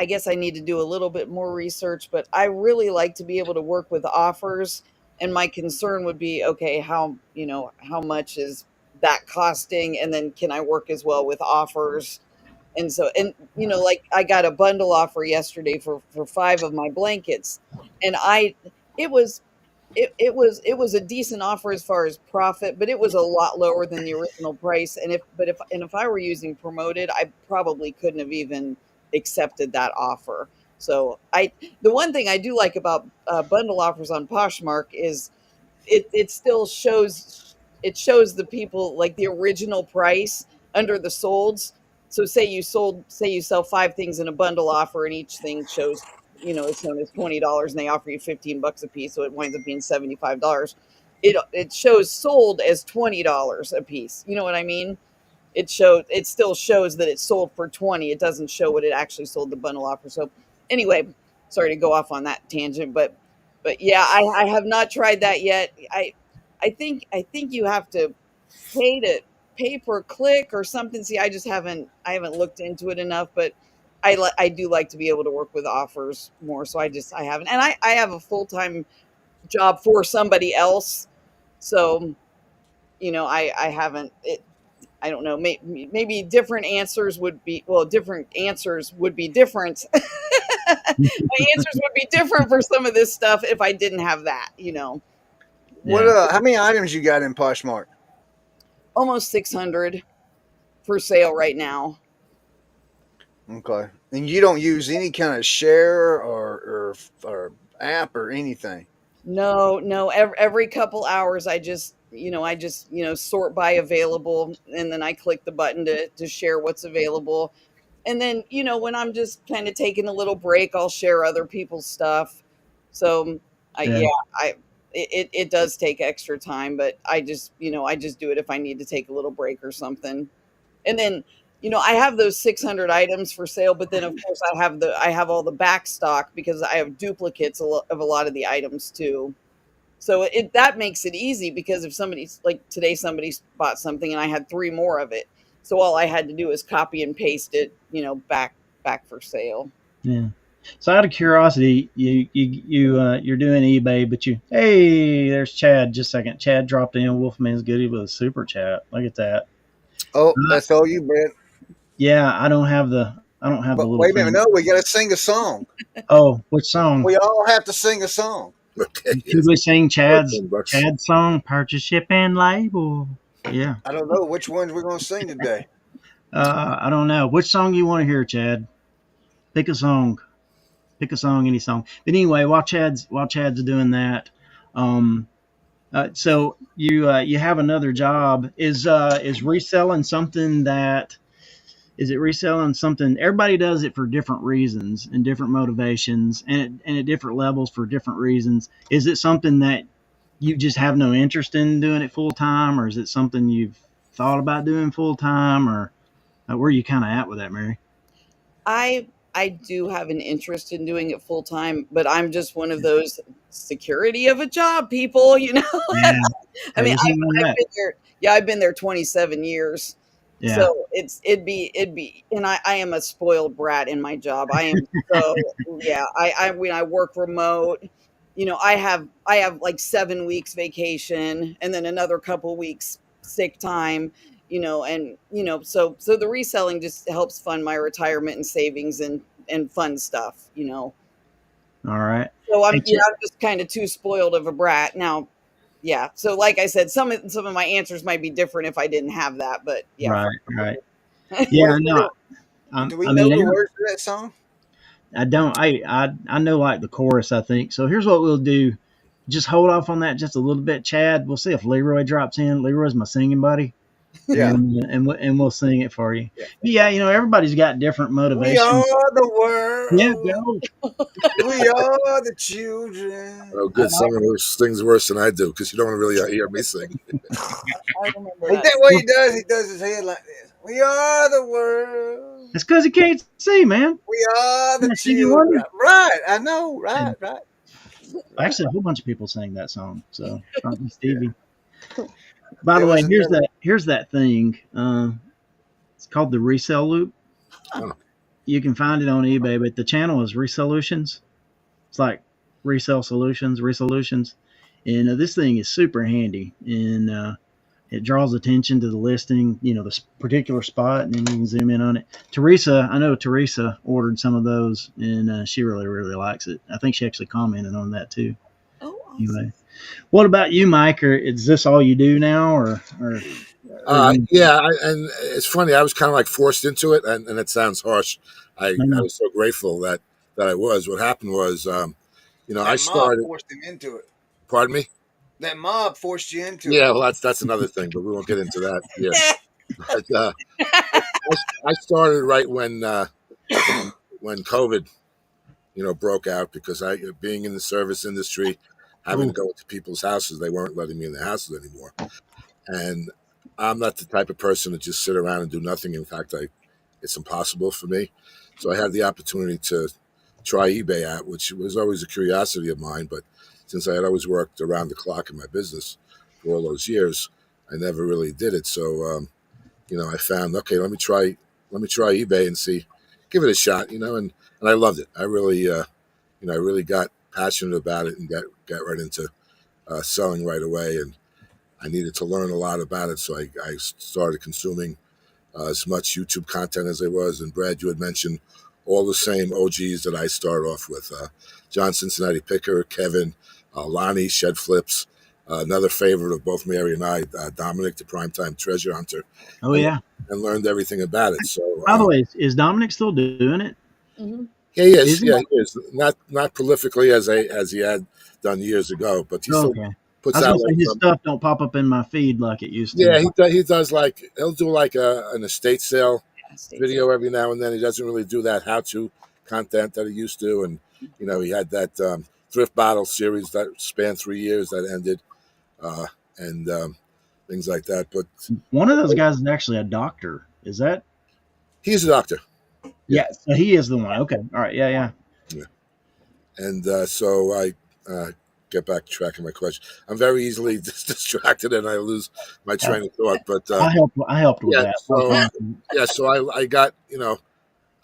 guess I need to do a little bit more research, but I really like to be able to work with offers. And my concern would be, okay, how much is that costing? And then can I work as well with offers? And so, and like I got a bundle offer yesterday for 5 of my blankets, and it was it was a decent offer as far as profit, but it was a lot lower than the original price. And if I were using promoted, I probably couldn't have even accepted that offer. So the one thing I do like about bundle offers on Poshmark is it still shows the people like the original price under the solds. So say you sell 5 things in a bundle offer, and each thing shows, it's known as $20, and they offer you $15 a piece, so it winds up being $75. It shows sold as $20 a piece. You know what I mean? It still shows that it sold for 20. It doesn't show what it actually sold the bundle offer. So anyway, sorry to go off on that tangent, but yeah, I have not tried that yet. I think you have to pay per click or something. See, I haven't looked into it enough, but I do like to be able to work with offers more. So I haven't, and I have a full-time job for somebody else. So, I haven't, I don't know, maybe different answers would be, well, different answers would be different. My answers would be different for some of this stuff if I didn't have that. What? How many items you got in Poshmark? Almost 600 for sale right now. Okay, and you don't use any kind of share or app or anything? No. Every couple hours, I just sort by available, and then I click the button to share what's available. And then, when I'm just kind of taking a little break, I'll share other people's stuff. So it does take extra time, but I just do it if I need to take a little break or something. And then, I have those 600 items for sale, but then of course I have all the back stock because I have duplicates of a lot of the items too. So that makes it easy, because if somebody's like today, somebody bought something and I had 3 more of it. So all I had to do is copy and paste it, back for sale. Yeah. So out of curiosity, you're doing eBay, but hey, there's Chad. Just a second. Chad dropped in. Wolfman's Goody with a super chat. Look at that. Oh, that's all you, Brent. Yeah, I don't have the little. Wait a minute, no, we got to sing a song. Oh, which song? We all have to sing a song. Okay. Should we sing Chad's song, Purchase, Ship, and Label? Yeah. I don't know which ones we're going to sing today. I don't know. Which song you want to hear, Chad? Pick a song. Pick a song, any song. But anyway, while Chad's doing that, so you have another job. Is reselling something that? Is it reselling something? Everybody does it for different reasons and different motivations, and at different levels for different reasons. Is it something that you just have no interest in doing it full time, or is it something you've thought about doing full time, or where are you kind of at with that, Mary? I do have an interest in doing it full time, but I'm just one of those security of a job people, Yeah. I mean, I've been there. Yeah, I've been there 27 years. Yeah. So it'd be, and I am a spoiled brat in my job. I am so, yeah. When I work remote, I have like 7 weeks vacation, and then another couple weeks sick time, and so the reselling just helps fund my retirement and savings and fun stuff. All right. So I'm just kind of too spoiled of a brat now. Yeah. So like I said, some of my answers might be different if I didn't have that, but yeah. Right. Yeah, no. Do we know the words to that song? I don't. I know like the chorus, I think. So here's what we'll do. Just hold off on that just a little bit, Chad. We'll see if Leroy drops in. Leroy's my singing buddy. Yeah. And we'll sing it for you. Yeah. Yeah, everybody's got different motivations. We are the world. Yeah, go. We are the children. Oh, good. Someone who sings worse than I do, because you don't really hear me sing. I remember Ain't that what he does? He does his head like this. We are the world. It's because he can't see, man. We are the children. Right. I know. Right. Actually, a whole bunch of people sang that song. So, Stevie. By the way, here's that thing. It's called the resell loop. Oh. You can find it on eBay, but the channel is Resolutions. It's like resolutions, and this thing is super handy, and it draws attention to the listing, the particular spot, and then you can zoom in on it. I know Teresa ordered some of those, and she really, really likes it. I think she actually commented on that too. Oh, awesome. Anyway, what about you, Mike? Or is this all you do now, or yeah, and it's funny. I was kind of like forced into it, and it sounds harsh. I was so grateful that I was. What happened was, I started. Mob forced him into it. Pardon me. That mob forced you into it. Yeah, well, that's another thing, but we won't get into that. Yeah, but I started right when COVID, broke out, because being in the service industry, having to go into people's houses, they weren't letting me in the houses anymore, and I'm not the type of person to just sit around and do nothing. In fact, it's impossible for me. So I had the opportunity to try eBay out, which was always a curiosity of mine. But since I had always worked around the clock in my business for all those years, I never really did it. So, I found, okay, let me try eBay and give it a shot, and I loved it. I really, I really got passionate about it and got right into selling right away. And I needed to learn a lot about it, so I started consuming as much YouTube content as there was. And Brad, you had mentioned all the same OGs that I started off with: John Cincinnati Picker, Kevin, Lonnie, Shed Flips, another favorite of both Mary and I, Dominic, the Primetime Treasure Hunter. Oh, yeah. And learned everything about it. So, by the way, is Dominic still doing it? Mm-hmm. Yeah, he is. He is. Not prolifically as he had done years ago, but he still puts out. His stuff don't pop up in my feed like it used to. Yeah, he does he'll do an estate sale video every now and then. He doesn't really do that how-to content that he used to, and he had that thrift bottle series that spanned 3 years that ended, and things like that. But one of those guys is actually a doctor. Is that? He's a doctor. Yeah, so he is the one. Okay, all right, yeah. And so I get back to track of my question. I'm very easily distracted and I lose my train of thought. But I helped with that. So I got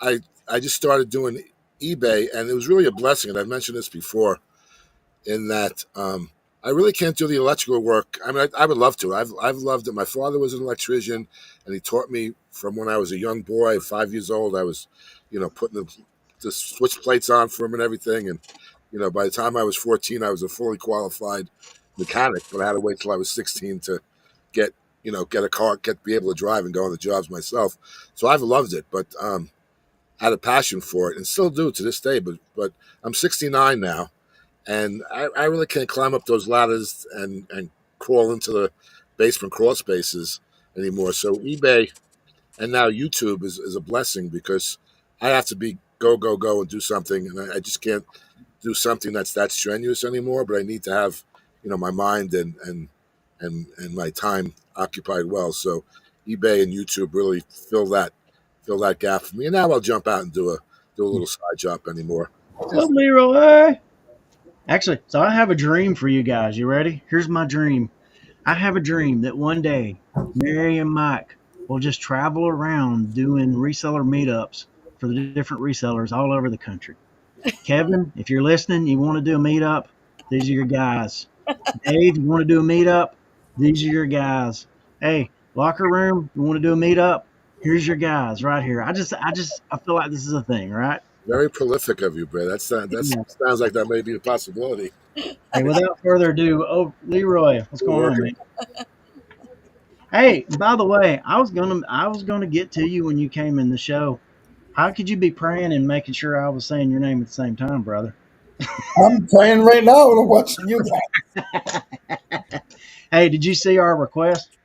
I just started doing eBay, and it was really a blessing. And I've mentioned this before, in that I really can't do the electrical work. I mean, I would love to. I've loved it. My father was an electrician, and he taught me from when I was a young boy, 5 years old. I was, putting the switch plates on for him and everything. And, by the time I was 14, I was a fully qualified mechanic, but I had to wait till I was 16 to get a car, be able to drive and go on the jobs myself. So I've loved it, but I had a passion for it and still do to this day. But I'm 69 now. And I really can't climb up those ladders and crawl into the basement crawl spaces anymore. So eBay and now YouTube is a blessing, because I have to be go and do something, and I just can't do something that's that strenuous anymore. But I need to have my mind and my time occupied well. So eBay and YouTube really fill that gap for me. And now I'll jump out and do a little side job anymore. Well, Leroy. Actually, so I have a dream for you guys. You ready? Here's my dream. I have a dream that one day Mary and Mike will just travel around doing reseller meetups for the different resellers all over the country. Kevin, if you're listening, you want to do a meetup, these are your guys. Dave, you want to do a meetup, these are your guys. Hey, locker room, you want to do a meetup, here's your guys right here. I feel like this is a thing, right? Very prolific of you, Brad. That sounds like that may be a possibility. Hey, without further ado, Leroy, what's going on, man? Hey, by the way, I was gonna get to you when you came in the show. How could you be praying and making sure I was saying your name at the same time, brother? I'm praying right now and I'm watching you guys. Hey, did you see our request?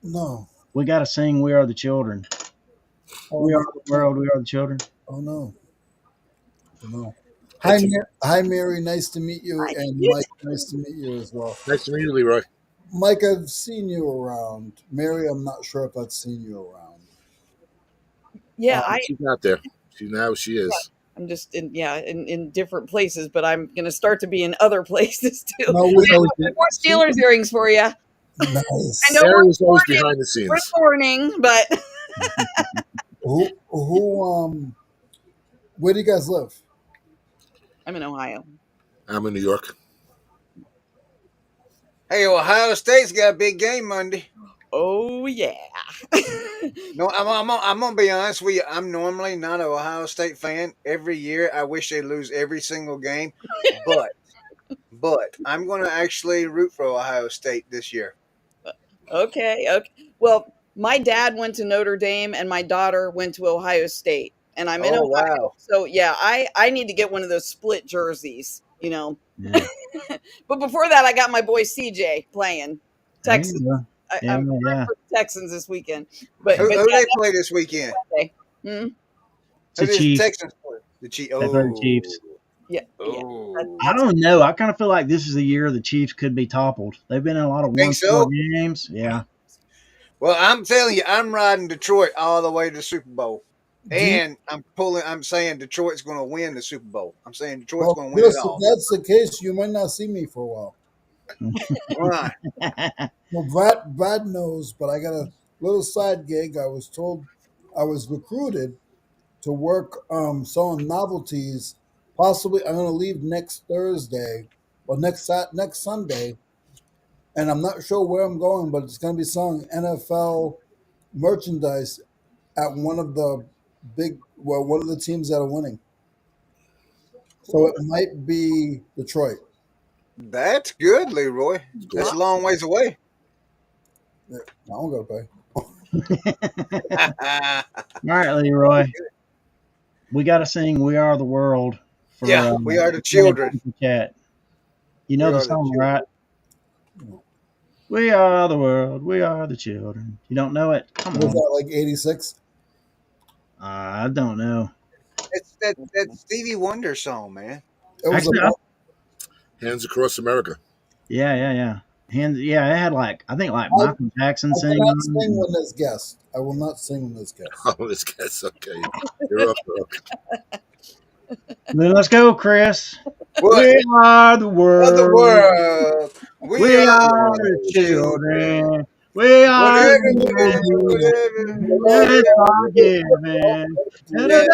No. We got to sing "We Are the Children." We are the world. We are the children. Oh no. Hi, Mary. Nice to meet you, and Mike. Nice to meet you as well. Nice to meet you, Leroy. Mike, I've seen you around. Mary, I'm not sure if I've seen you around. Yeah, she's not there. She is. Yeah, I'm just in different places, but I'm going to start to be in other places too. No, more Steelers earrings for you. Nice. I know Mary we're was always recording, behind the scenes. but Who where do you guys live? I'm in Ohio. I'm in New York. Hey, Ohio State's got a big game Monday. Oh yeah. No, I'm gonna be honest with you. I'm normally not an Ohio State fan. Every year, I wish they lose every single game, but I'm gonna actually root for Ohio State this year. Okay. Okay. Well, my dad went to Notre Dame and my daughter went to Ohio State, and I'm in Oh Ohio. wow, So yeah, I need to get one of those split jerseys, you know. Yeah. But before that, I got my boy CJ playing There you Texans. go. Yeah, I'm rooting yeah. for the Texans this weekend. who, But who yeah, they play this weekend? that day. Hmm? It's Who the does the Chiefs. Texans play? The Chiefs. They play the Oh, Chiefs. Yeah, yeah. oh, I That's don't know. I kind of feel like this is the year the Chiefs could be toppled. They've been in a lot you of think one-score so? games. Yeah. Well, I'm telling you, I'm riding Detroit all the way to the Super Bowl. Do you, And I'm saying Detroit's going to win the Super Bowl. I'm saying Detroit's well, going to win it Chris, if all. that's the case, you might not see me for a while. Why? Well, Brad knows, but I got a little side gig. I was told I was recruited to work selling novelties. Possibly, I'm going to leave next Thursday or next Sunday, and I'm not sure where I'm going, but it's going to be selling NFL merchandise at one of the one of the teams that are winning. So it might be Detroit. That's good, Leroy. Cool. That's a awesome. long ways away. Yeah, I don't got to pay. All right, Leroy. We got to sing "We Are the World" Yeah, for we are the Grinnin children. Super Chat. You We know the are the song, children. right? We are the world. We are the children. You don't know it? Come Was on. that like 86? I don't know. It's that Stevie Wonder song, man. It was Actually, about. Hands across America. yeah. And yeah, it had I think I, Michael Jackson I singing cannot on sing it. when there's guests. I will not sing when there's guests. Oh, this guy's okay. You're off the hook. Then let's go, Chris. What? We are the Of the world. world, we We are are the the children. children. We are Whatever, the it's forgiven. yeah.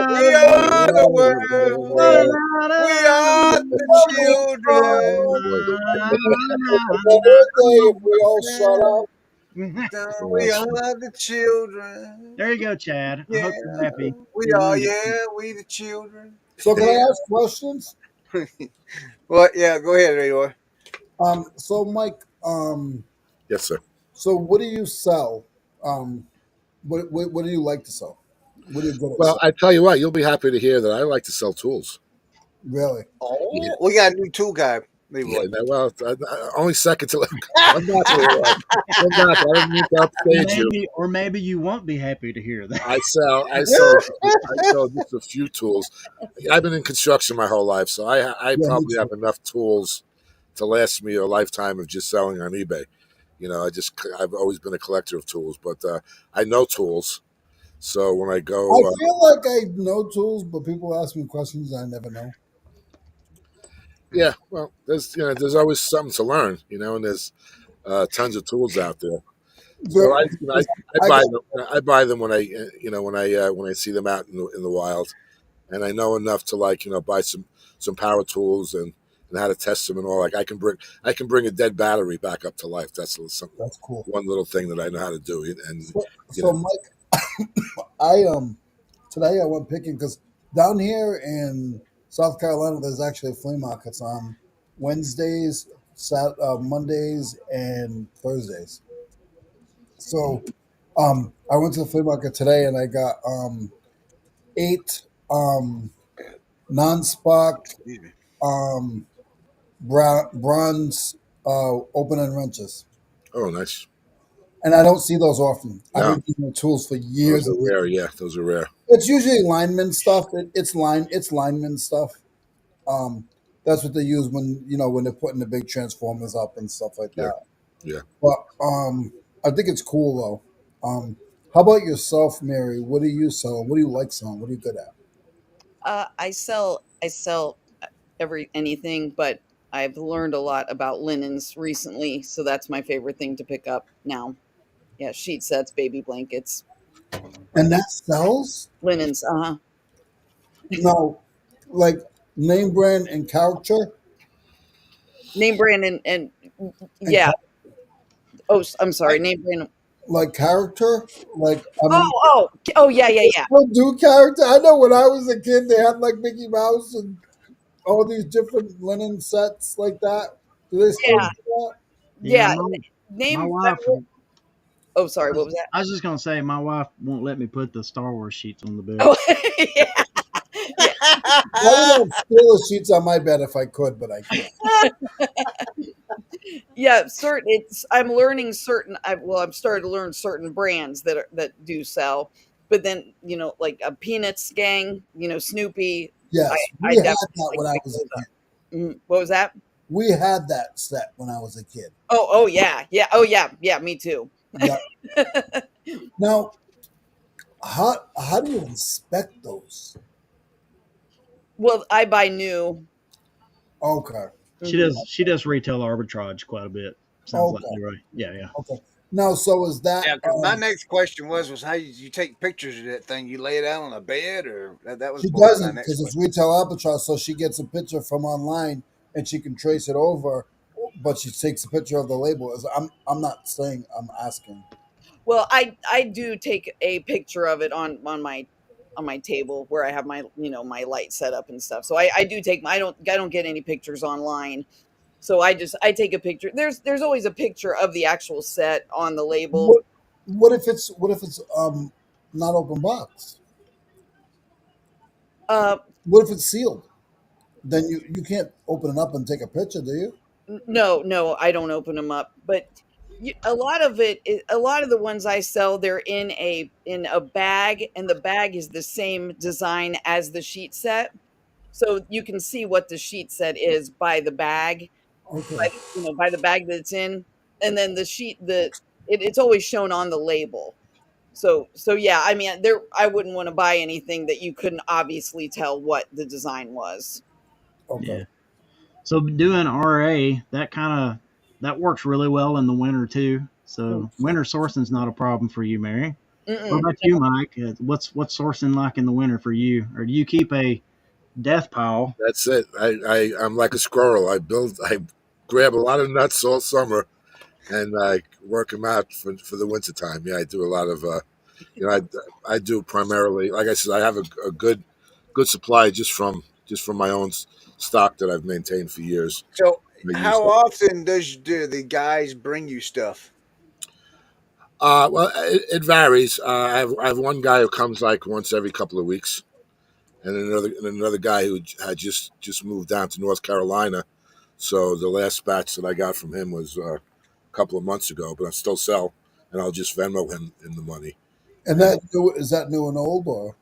We are the world. We are the children. It's my birthday if we all shut up. We are the children. There you go, Chad. I Yeah, hope you're happy. we You're are. doing Yeah, we the children. So can Yeah. I ask questions? What? Yeah, go ahead, Leroy. So Mike, Yes, sir. so what do you sell? Um, what do you like to sell? What are you good at Well, selling? I tell you what, you'll be happy to hear that I like to sell tools. Really? Yeah, Oh, we got a new tool guy, yeah. Leroy. Well, only second to. I'm back, Leroy. I'm back. I didn't mean to upstage you. Or maybe you won't be happy to hear that. I sell just a few tools. I've been in construction my whole life, so I Yeah, me probably have too. enough tools to last me a lifetime of just selling on eBay. I've always been a collector of tools, but I know tools. So when I I go, feel like I know tools, but people ask me questions I never know. yeah, well, there's always something to learn, and there's tons of tools out there. So There- I I buy got, them. I buy them when I see them out in the wild, and I know enough to buy some power tools and how to test them and all. Like I can bring a dead battery back up to life. that's cool. one little thing that I know how to do. And you So know, Mike, I today I went picking because down here in South Carolina there's actually flea markets on Wednesdays, Mondays, and Thursdays. So I went to the flea market today and I got eight non-spark um, bronze open end wrenches, oh, nice. and I don't see those often. I've No, been using the tools for those years are and years. rare. Yeah, those are rare. It's usually lineman stuff. It's lineman stuff. Um, that's what they use when they're putting the big transformers up and stuff like Yeah, that. yeah. But I think it's cool though. How about yourself, Mary? What do you sell? What do you like selling? What are you good at? I sell anything, but I've learned a lot about linens recently, so that's my favorite thing to pick up now. Yeah, sheet sets, baby blankets, And that sells? linens. No, like name brand and character Name brand and and yeah. Oh, I'm sorry. Name brand. like character. Like I mean, Oh, yeah, yeah, they yeah, still do character. I know when I was a kid, they had like Mickey Mouse and all these different linen sets like that. Do they still yeah, do that? Yeah, yeah. my Name. wife. Oh, sorry. What was that? I was just gonna say my wife won't let me put the Star Wars sheets on the bed. Oh, yeah, yeah. I would not steal the sheets on my bed if I could, but I can't. Yeah, certain. I'm learning certain. I've started to learn certain brands that do sell, but then like a Peanuts gang, Snoopy. I Yes, I we had definitely that like when to I pick was those a kid. up. What was that? We had that set when I was a kid. Oh yeah, yeah. Oh yeah, yeah. Me too. Yeah. Now, how do you inspect those? Well, I buy new. Okay. Mhm. She does retail arbitrage quite a bit. Sounds like Okay. Leroy. Yeah, yeah. Okay. Now, so is that Yeah, because my next question was how you take pictures of that thing? You lay it out on a bed, or that was she going to be my doesn't next because it's question. retail arbitrage, so she gets a picture from online and she can trace it over, but she takes a picture of the label. I'm not saying, I'm asking. Well, I do take a picture of it on my table where I have my my light set up and stuff. So I do take I don't get any pictures online. So I take a picture. There's always a picture of the actual set on the label. What if it's not open box? Uh, What if it's sealed? Then you can't open it up and take a picture, do you? no, no, I don't open them up. But a lot of a lot of the ones I sell, they're in a bag, and the bag is the same design as the sheet set. So you can see what the sheet set is by the bag, Okay. by the bag that it's in, and then the sheet it's always shown on the label. So yeah, I mean, I wouldn't want to buy anything that you couldn't obviously tell what the design was. Okay. Yeah. So doing RA, that works really well in the winter too. Mm. So winter sourcing's not a problem for you, Mary. What Mm-mm. about you, Mike? What's sourcing like in the winter for you? Or do you keep a death pile? That's it. I'm like a squirrel. I grab a lot of nuts all summer and I work them out for the winter time. Yeah, I do a lot of, I do primarily, like I said, I have a good supply just from my own stock that I've maintained for years. So, I use how that. often do the guys bring you stuff? Well, it varies. I have one guy who comes like once every couple of weeks, and another guy who had just moved down to North Carolina. So the last batch that I got from him was a couple of months ago, but I still sell, and I'll just Venmo him in the money. And And is that new and old or?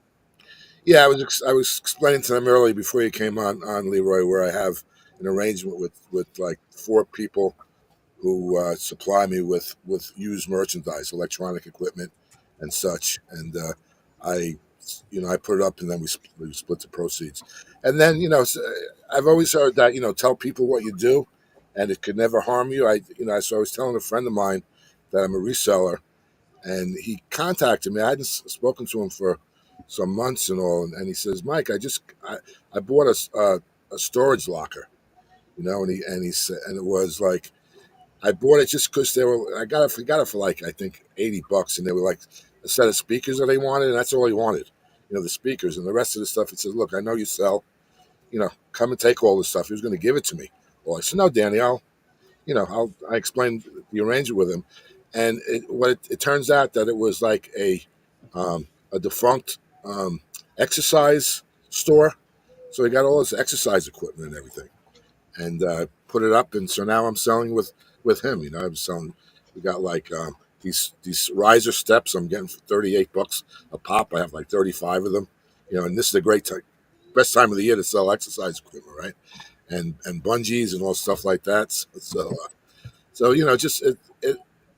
yeah, I was explaining to them earlier before you came on Leroy, where I have an arrangement with like 4 people who supply me with used merchandise, electronic equipment, and such. And I, I put it up, and then we split the proceeds. And then I've always heard that tell people what you do, and it could never harm you. So I was telling a friend of mine that I'm a reseller, and he contacted me. I hadn't spoken to him for some months and all, and he says, Mike, I bought a storage locker, and he said, and it was like I bought it just because they were. I got it for like I think $80, and they were like a set of speakers that they wanted, and that's all he wanted, the speakers, and the rest of the stuff. He says, "Look, I know you sell, come and take all this stuff." He was going to give it to me. Well, I said, "No, Danny, I explained the arrangement with him, and it turns out that it was like a defunct exercise store, so he got all his exercise equipment and everything, and put it up. And so now I'm selling with him. I'm selling. We got like these riser steps. I'm getting for $38 a pop. I have like 35 of them. And this is a great time, best time of the year to sell exercise equipment, right? And bungees and all stuff like that. So just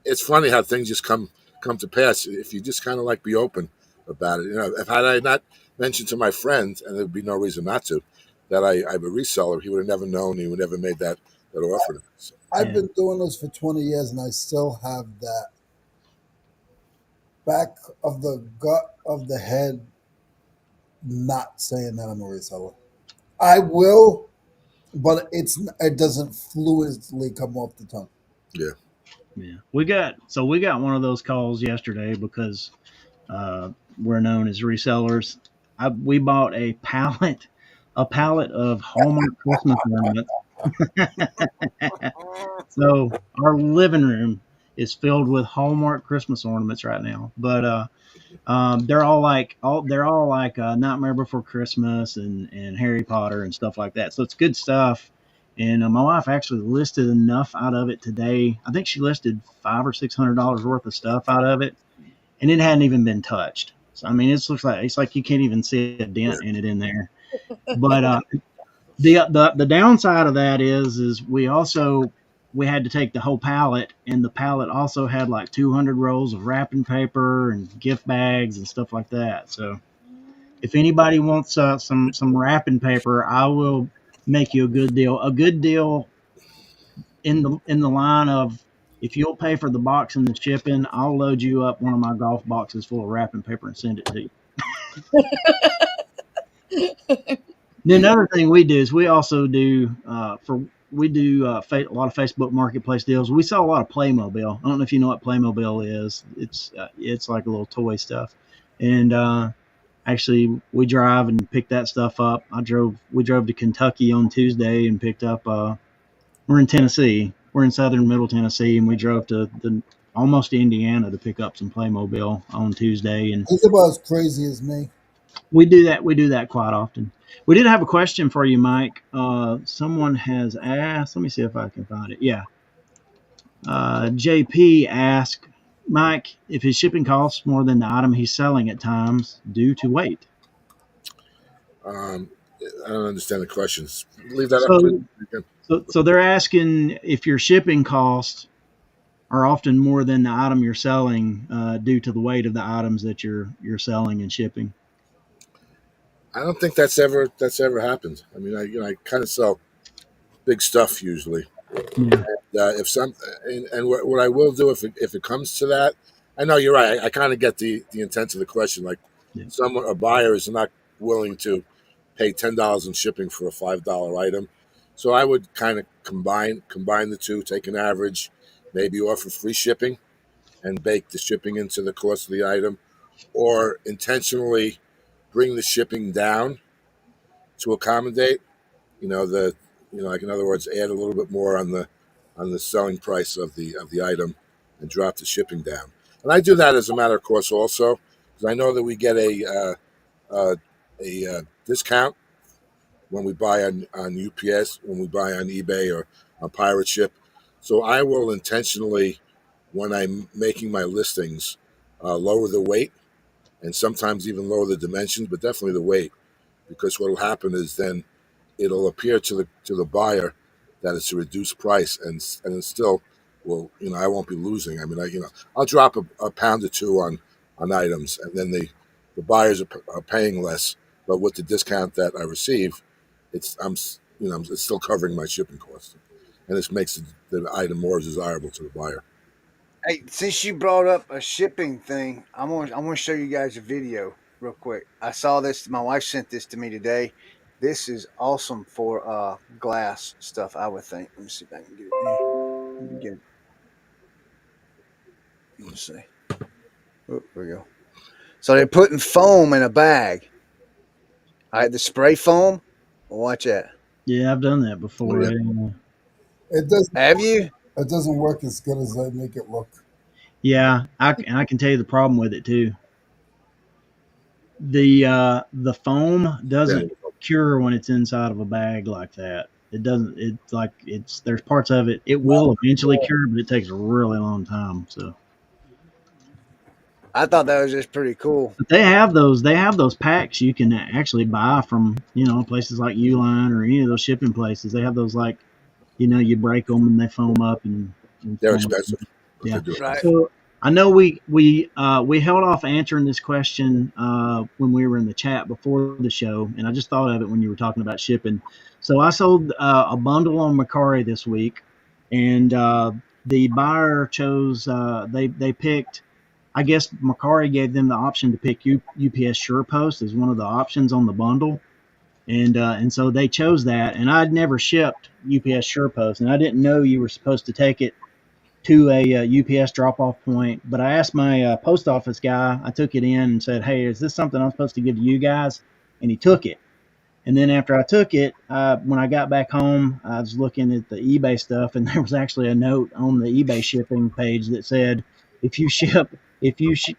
it's funny how things just come to pass if you just kind of be open about it. If had I not mentioned to my friends, and there'd be no reason not to, that I'm a reseller, he would have never known. He would never made that offer to me. So. I've been doing this for 20 years, and I still have that back of the gut of the head not saying that I'm a reseller. I will, but it doesn't fluidly come off the tongue. Yeah. Yeah. We got one of those calls yesterday because we're known as resellers. We bought a pallet of Hallmark Christmas ornaments. So our living room is filled with Hallmark Christmas ornaments right now. But they're all like Nightmare Before Christmas and Harry Potter and stuff like that. So it's good stuff. And my wife actually listed enough out of it today. I think she listed $500 or $600 worth of stuff out of it, and it hadn't even been touched. So I mean, it's like you can't even see a dent in it in there. But the downside of that is we had to take the whole pallet, and the pallet also had like 200 rolls of wrapping paper and gift bags and stuff like that. So if anybody wants some wrapping paper, I will make you a good deal. A good deal in the line of, if you'll pay for the box and the shipping, I'll load you up one of my golf boxes full of wrapping paper and send it to you. Then another thing we do is we also do a lot of Facebook Marketplace deals. We sell a lot of Playmobil. I don't know if you know what Playmobil is. It's like a little toy stuff. And actually, we drive and pick that stuff up. We drove to Kentucky on Tuesday and picked up. We're in Tennessee. We're in southern middle Tennessee, and we drove to almost to Indiana to pick up some Playmobil on Tuesday. And he's about as crazy as me. We do that quite often. We did have a question for you, Mike. Someone has asked. Let me see if I can find it. Yeah. JP asked Mike if his shipping costs more than the item he's selling at times due to weight. I don't understand the questions. Leave that up. So they're asking if your shipping costs are often more than the item you're selling due to the weight of the items that you're selling and shipping. I don't think that's ever happened. I mean, I kind of sell big stuff usually. Yeah. And what I will do if it comes to that, I know you're right. I kind of get the intent of the question. Like, a buyer is not willing to pay $10 in shipping for a $5 item, so I would kind of combine the two, take an average, maybe offer free shipping, and bake the shipping into the cost of the item, or intentionally bring the shipping down to accommodate, like, in other words, add a little bit more on the selling price of the item and drop the shipping down. And I do that as a matter of course also, because I know that we get a discount when we buy on UPS, when we buy on eBay or on Pirate Ship. So I will intentionally, when I'm making my listings, lower the weight, and sometimes even lower the dimensions, but definitely the weight, because what will happen is then it'll appear to the buyer that it's a reduced price, and it still will. I won't be losing. I mean, I'll drop a pound or two on items, and then the buyers are paying less, but with the discount that I receive, it's still covering my shipping costs, and this makes the item more desirable to the buyer. Hey, since you brought up a shipping thing, I'm gonna show you guys a video real quick. I saw this. My wife sent this to me today. This is awesome for glass stuff, I would think. Let me see if I can get it. Let me get it. Let's see. Oh, there we go. So they're putting foam in a bag. All right, the spray foam. Watch that. Yeah, I've done that before. Yeah. It doesn't. Have you? It doesn't work as good as they make it look. Yeah, I can tell you the problem with it too. The foam doesn't cure when it's inside of a bag like that. It doesn't. There's parts of it. It will eventually cure, but it takes a really long time. So I thought that was just pretty cool. But they have those packs you can actually buy from places like Uline or any of those shipping places. They have those, you break them and they foam up and they're expensive. Yeah. Right. So I know we held off answering this question when we were in the chat before the show, and I just thought of it when you were talking about shipping. So I sold a bundle on Macari this week, and the buyer chose they picked. I guess Macari gave them the option to pick UPS SurePost as one of the options on the bundle, and so they chose that. And I'd never shipped UPS SurePost, and I didn't know you were supposed to take it to a UPS drop off point. But I asked my post office guy, I took it in and said, "Hey, is this something I'm supposed to give to you guys?" And he took it. And then after I took it, when I got back home, I was looking at the eBay stuff, and there was actually a note on the eBay shipping page that said, if you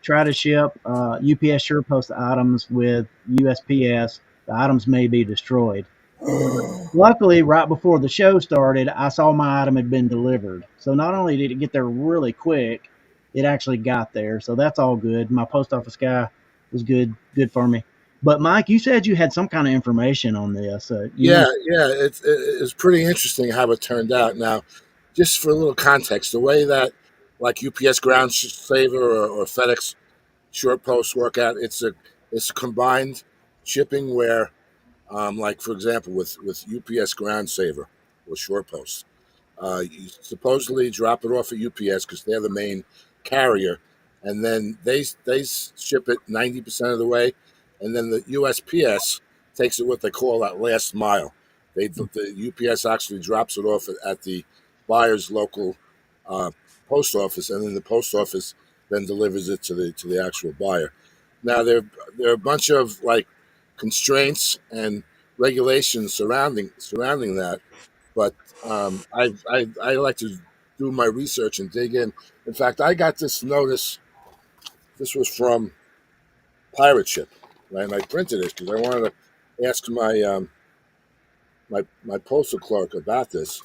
try to ship UPS SurePost items with USPS, the items may be destroyed. Luckily, right before the show started, I saw my item had been delivered. So not only did it get there really quick, it actually got there. So that's all good. My post office guy was good for me. But Mike, you said you had some kind of information on this. Yeah, yeah, it's pretty interesting how it turned out. Now, just for a little context, the way that like UPS Ground Saver or FedEx Short Post work out, it's a combined shipping where, like for example, with UPS Ground Saver or Short Post, you supposedly drop it off at UPS because they're the main carrier, and then they ship it 90% of the way, and then the USPS takes it what they call that last mile. The UPS actually drops it off at the buyer's local uh, post office, and then the post office then delivers it to the actual buyer. Now there are a bunch of like constraints and regulations surrounding that, but I like to do my research and dig in. In fact, I got this notice. This was from Pirate Ship, right? And I printed it because I wanted to ask my postal clerk about this.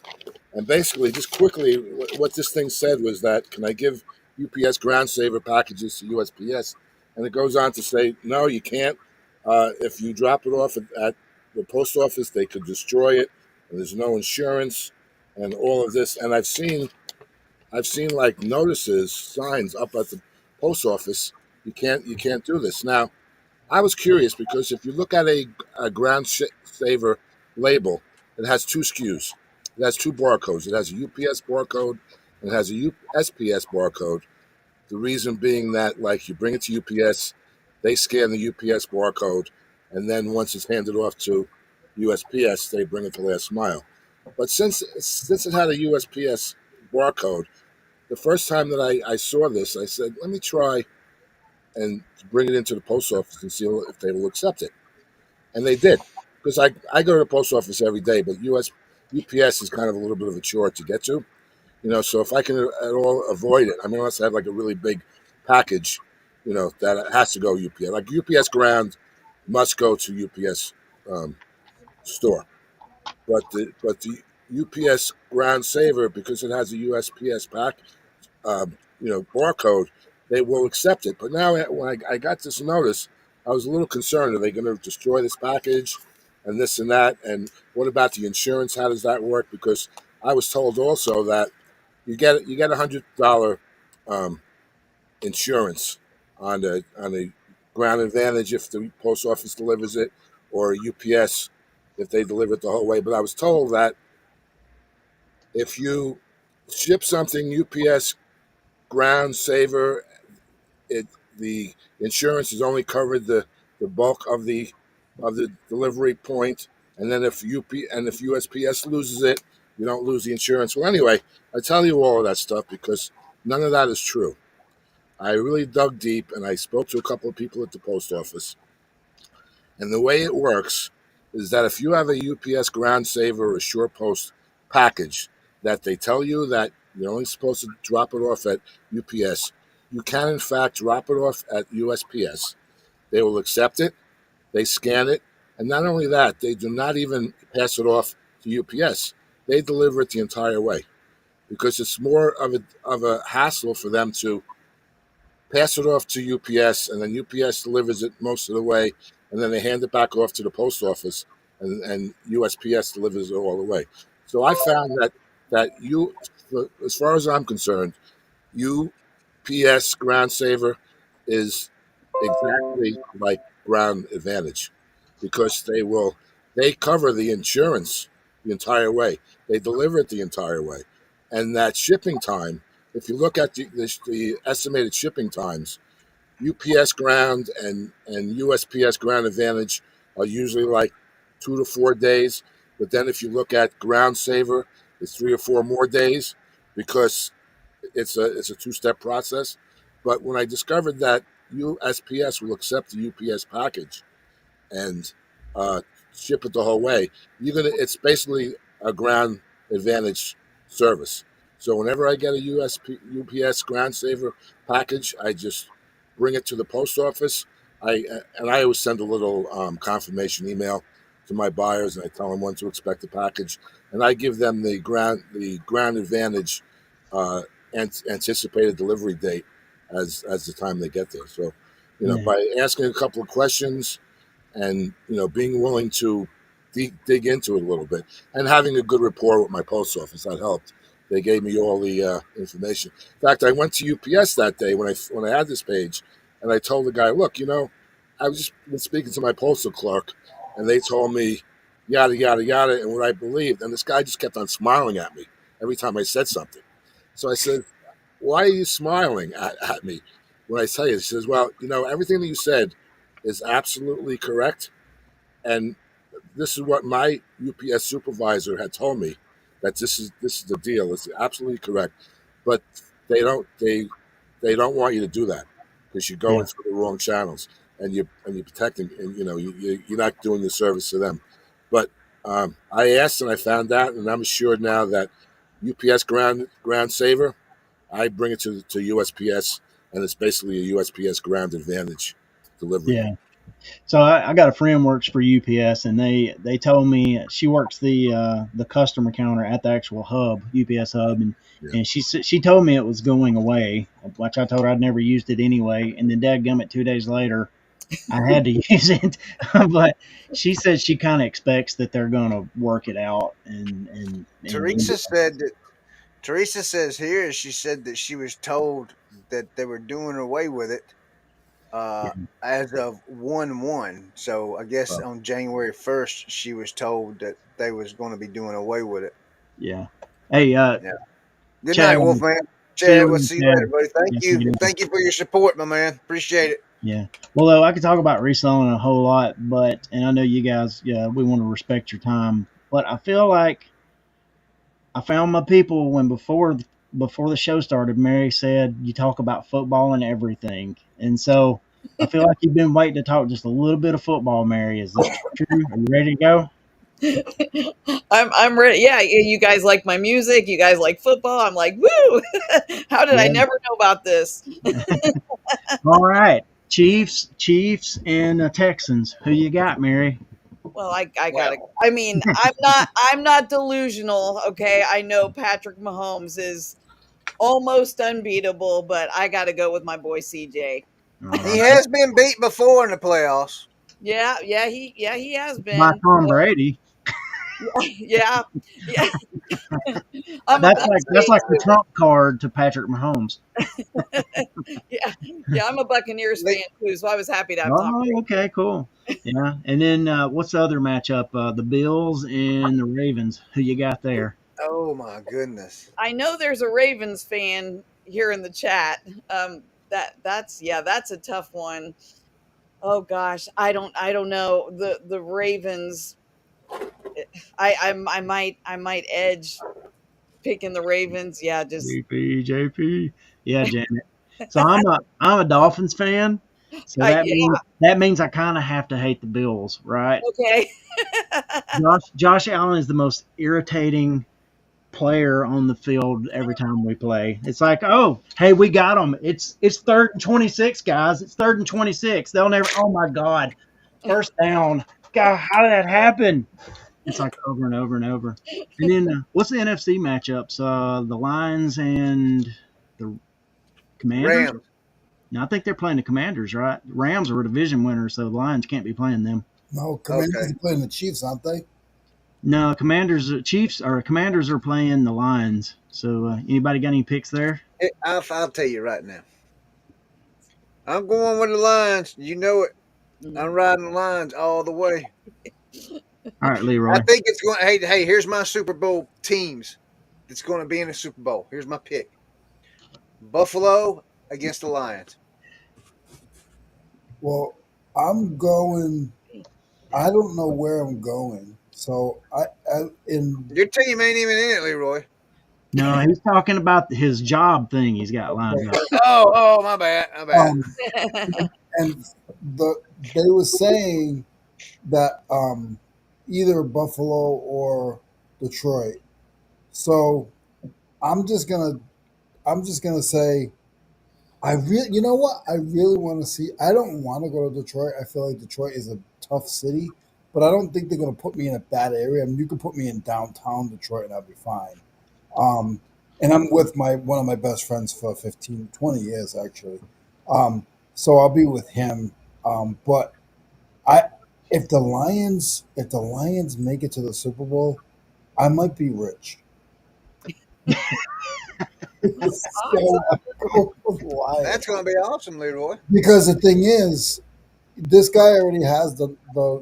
And basically, just quickly, what this thing said was that can I give UPS Ground Saver packages to USPS? And it goes on to say, no, you can't. If you drop it off at the post office, they could destroy it, and there's no insurance, and all of this. And I've seen like notices, signs up at the post office. You can't do this. Now, I was curious because if you look at a Ground Saver label, it has two SKUs. It has two barcodes. It has a UPS barcode and it has a USPS barcode. The reason being that, like, you bring it to UPS, they scan the UPS barcode, and then once it's handed off to USPS, they bring it to last mile. But since it had a USPS barcode, the first time that I saw this, I said, let me try and bring it into the post office and see if they will accept it. And they did. Because I go to the post office every day, but UPS is kind of a little bit of a chore to get to. So if I can at all avoid it, I mean, unless I have like a really big package, that has to go UPS. Like UPS Ground must go to UPS store. But the UPS Ground Saver, because it has a USPS pack, barcode, they will accept it. But now when I got this notice, I was a little concerned. Are they going to destroy this package and this and that? And what about the insurance? How does that work? Because I was told also that you get $100 insurance on a Ground Advantage if the post office delivers it, or UPS if they deliver it the whole way. But I was told that if you ship something UPS Ground Saver, it the insurance has only covered the bulk of the delivery point, and then if if USPS loses it, you don't lose the insurance. Well, anyway, I tell you all of that stuff because none of that is true. I really dug deep and I spoke to a couple of people at the post office, and the way it works is that if you have a UPS Ground Saver or Sure Post package that they tell you that you're only supposed to drop it off at UPS, you can in fact drop it off at USPS. They will accept it, they scan it, and not only that, they do not even pass it off to UPS. They deliver it the entire way because it's more of a hassle for them to pass it off to UPS, and then UPS delivers it most of the way, and then they hand it back off to the post office, and USPS delivers it all the way. So I found that as far as I'm concerned, you UPS Ground Saver is exactly like Ground Advantage, because they cover the insurance the entire way. They deliver it the entire way, and that shipping time. If you look at the estimated shipping times, UPS Ground and USPS Ground Advantage are usually like 2 to 4 days. But then if you look at Ground Saver, it's 3 or 4 more days, because it's a two-step process. But when I discovered that USPS will accept the UPS package and uh, ship it the whole way, it's basically a Ground Advantage service. So whenever I get a UPS Ground Saver package, I just bring it to the post office. I always send a little confirmation email to my buyers, and I tell them when to expect the package, and I give them the Ground Advantage uh, anticipated delivery date as the time they get there. So, Yeah. by asking a couple of questions and being willing to dig into it a little bit, and having a good rapport with my post office, that helped. They gave me all the information. In fact, I went to UPS that day when I had this page, and I told the guy, "Look, I was just been speaking to my postal clerk, and they told me yada yada yada, and what I believed." And this guy just kept on smiling at me every time I said something. So I said, "Why are you smiling at me when I tell you?" He says, "Well, everything that you said is absolutely correct, and this is what my UPS supervisor had told me, that this is the deal. It's absolutely correct, but they don't want you to do that, because you're Yeah. going through the wrong channels, and you're protecting, and you're not doing the service to them." But I asked, and I found out, and I'm assured now that UPS Ground Saver, I bring it to USPS, and it's basically a USPS Ground Advantage delivery. Yeah. So I got a friend works for UPS, and they told me she works the customer counter at the actual hub, UPS hub, Yeah. and she told me it was going away, which I told her I'd never used it anyway. And then dadgummit, 2 days later, I had to use it. But she said she kind of expects that they're going to work it out, and Teresa says here, she said that she was told that they were doing away with it yeah, as of 1/1. So I guess well, on January 1st, she was told that they was going to be doing away with it. yeah. Hey, Yeah. Good Chad, night, Wolfman. see you Chad, we'll later, see you later, Chad. buddy. Thank Yes, you. you do. Thank you for your support, my man. Appreciate it. Yeah. Well, though, I could talk about reselling a whole lot, and I know you guys, yeah, we want to respect your time, but I feel like I found my people when before the show started. Mary said you talk about football and everything, and so I feel like you've been waiting to talk just a little bit of football. Mary, is this true? Are you ready to go? I'm ready. Yeah, you guys like my music. You guys like football. I'm like, woo! How did I Yeah. never know about this? All right. Chiefs, and Texans. Who you got, Mary? Well, I gotta. I mean, I'm not delusional. Okay, I know Patrick Mahomes is almost unbeatable, but I got to go with my boy CJ. All He right. has been beat before in the playoffs. Yeah, he has My been. Tom Brady. Yeah, yeah. I'm a That's Bucks like the trump card to Patrick Mahomes. fan. Yeah, I'm a Buccaneers Le- fan too, so I was happy to have Tom Oh, Brady. okay, cool. Yeah, and then what's the other matchup? The Bills and the Ravens. Who you got there? Oh my goodness. I know there's a Ravens fan here in the chat. That's a tough one. Oh gosh, I don't know the Ravens. I might edge picking the Ravens. Yeah, just JP. Yeah, Janet. So I'm a Dolphins fan. So that yeah. means I kind of have to hate the Bills, right? Okay. Josh Allen is the most irritating player on the field every time we play. It's like, oh, hey, we got them. It's 3rd and 26, guys. It's 3rd and 26. They'll never. Oh my God, first down. God, how did that happen? It's like over and over and over. And then what's the NFC matchups? The Lions and the Commanders. Rams. Now I think they're playing the Commanders, right? Rams are a division winner, so the Lions can't be playing them. No, Okay. Commanders are playing the Chiefs, aren't they? No, Chiefs or Commanders are playing the Lions. So anybody got any picks there? I'll tell you right now. I'm going with the Lions. You know it. I'm riding the Lions all the way. All right, Leroy. I think it's going. Hey, here's my Super Bowl teams. That's going to be in the Super Bowl. Here's my pick: Buffalo against the Lions. Well, I'm going. I don't know where I'm going. So Your team ain't even in it, Leroy. No, he's talking about his job thing he's got lined up. Oh, my bad. And they were saying that either Buffalo or Detroit. So I'm just gonna say you know what? I really want to see. I don't want to go to Detroit. I feel like Detroit is a tough city, but I don't think they're gonna put me in a bad area. I mean, you could put me in downtown Detroit and I'll be fine. And I'm with one of my best friends for 15, 20 years actually. So I'll be with him. But I if the Lions make it to the Super Bowl, I might be rich. That's going to be awesome, Leroy. Because the thing is, this guy already has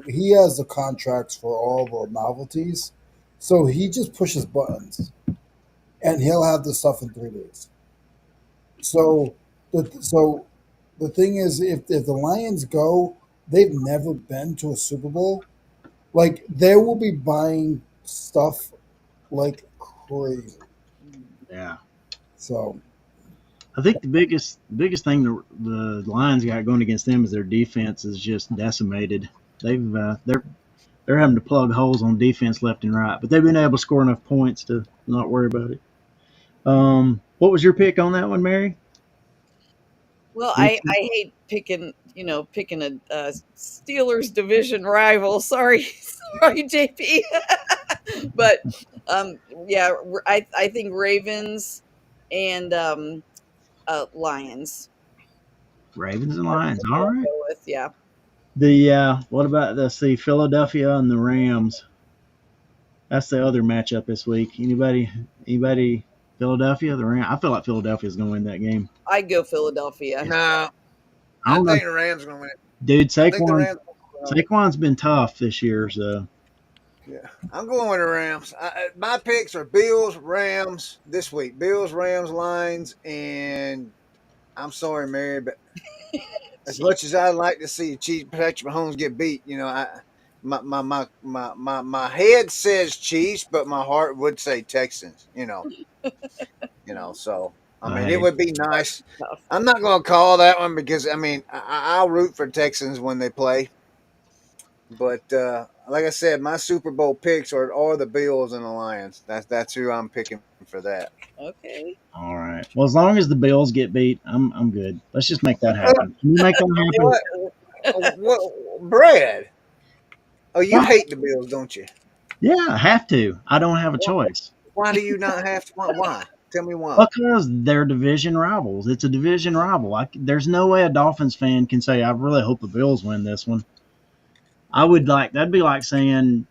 he has the contracts for all the novelties, so he just pushes buttons, and he'll have the stuff in 3 days. So the thing is, if the Lions go, they've never been to a Super Bowl. Like they will be buying stuff like crazy. Yeah. So I think the biggest thing the Lions got going against them is their defense is just decimated. They're having to plug holes on defense left and right, but they've been able to score enough points to not worry about it. What was your pick on that one, Mary? Well, I hate picking a Steelers division rival. Sorry, JP. But yeah, I think Ravens and Lions. Ravens and Lions. All right. Yeah. What about Philadelphia and the Rams? That's the other matchup this week. Anybody Philadelphia, the Rams? I feel like Philadelphia's going to win that game. I'd go Philadelphia. No. I think the Rams are going to win it. Dude, Saquon's been tough this year, so. Yeah, I'm going with the Rams. My picks are Bills, Rams this week. Bills, Rams, Lions, and I'm sorry, Mary, but as much as I'd like to see Patrick Mahomes get beat, my head says Chiefs, but my heart would say Texans. So I mean, it would be nice. I'm not going to call that one because I'll root for Texans when they play. But like I said, my Super Bowl picks are the Bills and the Lions. That's who I'm picking for that. Okay. All right. Well, as long as the Bills get beat, I'm good. Let's just make that happen. Can you make that happen? What, Brad? Oh, you hate the Bills, don't you? Yeah, I have to. I don't have a choice. Why do you not have to? Why? Tell me why. Because they're division rivals. It's a division rival. There's no way a Dolphins fan can say, I really hope the Bills win this one. That'd be like saying,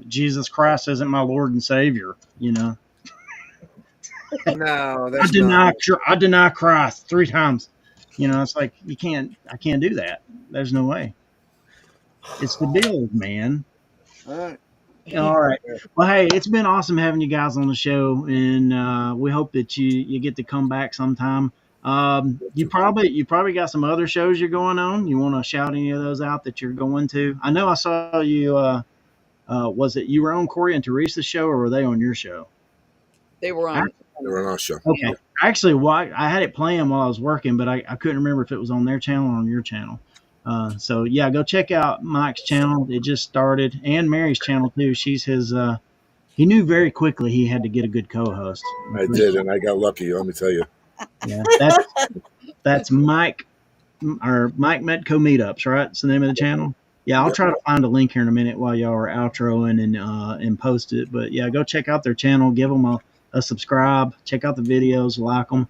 Jesus Christ isn't my Lord and Savior, No, that's I deny Christ 3 times. It's like I can't do that. There's no way. It's the Bills, man. All right. Well, hey, it's been awesome having you guys on the show, and we hope that you get to come back sometime. You probably got some other shows you're going on. You want to shout any of those out that you're going to? I know I saw you. Was it you were on Corey and Teresa's show, or were they on your show? They were on. They were on our show. Okay. Actually, I had it playing while I was working, but I couldn't remember if it was on their channel or on your channel. So yeah, go check out Mike's channel. It just started, and Mary's channel too. She's his. He knew very quickly he had to get a good co-host. I did, and I got lucky. Let me tell you. Yeah, that's Mike or MikeMetco Meetups, right? It's the name of the channel. Yeah, I'll try to find a link here in a minute while y'all are outroing and post it. But yeah, go check out their channel. Give them a subscribe. Check out the videos. Like them.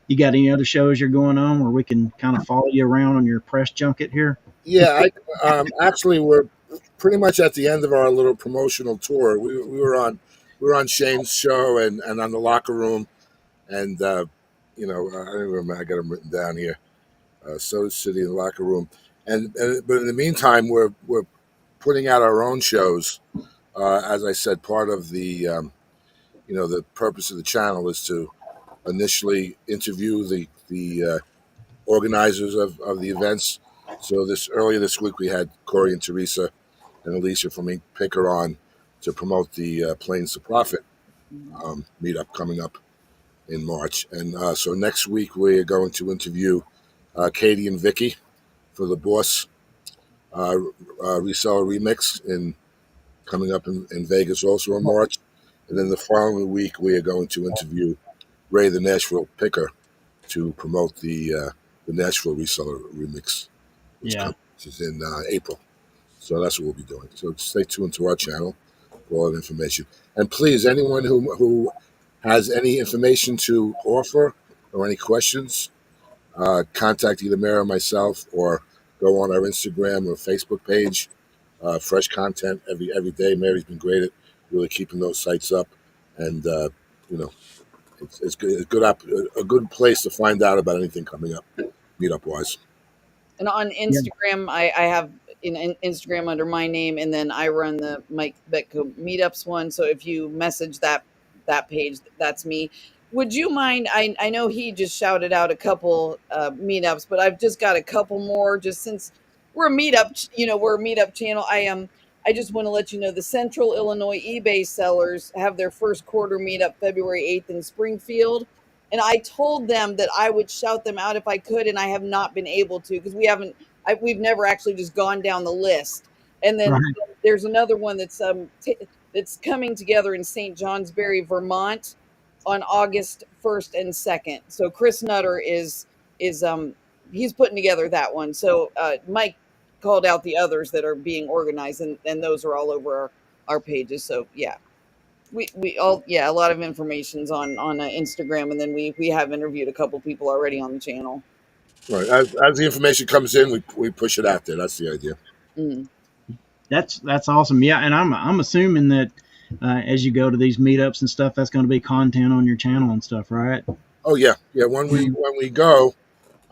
You got any other shows you're going on where we can kind of follow you around on your press junket here? Yeah, actually we're pretty much at the end of our little promotional tour. We were on Shane's show and on the Locker Room, and you know, I don't remember. I got them written down here. Soda City and the Locker Room, but in the meantime, we're putting out our own shows. As I said, part of the you know, the purpose of the channel is to initially interview the organizers of the events. So earlier this week we had Corey and Teresa and Alicia from Pickin on to promote the Planes to Profit meetup coming up in March. And so next week we're going to interview Katie and Vicky for the Boss Reseller Remix coming up in Vegas also in March. And then the following week we are going to interview Ray the Nashville Picker to promote the Nashville Reseller Remix, which is in April. So that's what we'll be doing. So stay tuned to our channel for all that information. And please, anyone who has any information to offer or any questions, contact either Mary or myself, or go on our Instagram or Facebook page. Fresh content every day. Mary's been great at really keeping those sites up, and you know, it's a good place to find out about anything coming up, meetup wise. And on Instagram, I have in Instagram under my name, and then I run the MikeMetco Meetups one. So if you message that page, that's me. Would you mind? I know he just shouted out a couple meetups, but I've just got a couple more. Just since we're a meetup, we're a meetup channel. I just want to let you know the Central Illinois eBay sellers have their first quarter meetup February 8th in Springfield. And I told them that I would shout them out if I could, and I have not been able to because we've never actually just gone down the list. And then there's another one that's coming together in St. Johnsbury, Vermont, on August 1st and 2nd. So Chris Nutter is he's putting together that one. So Mike called out the others that are being organized, and those are all over our pages. So yeah. We all a lot of information's on Instagram, and then we have interviewed a couple people already on the channel. Right, as the information comes in, we push it out there. That's the idea. Mm. That's awesome. Yeah, and I'm assuming that as you go to these meetups and stuff, that's going to be content on your channel and stuff, right? Oh yeah. When we go,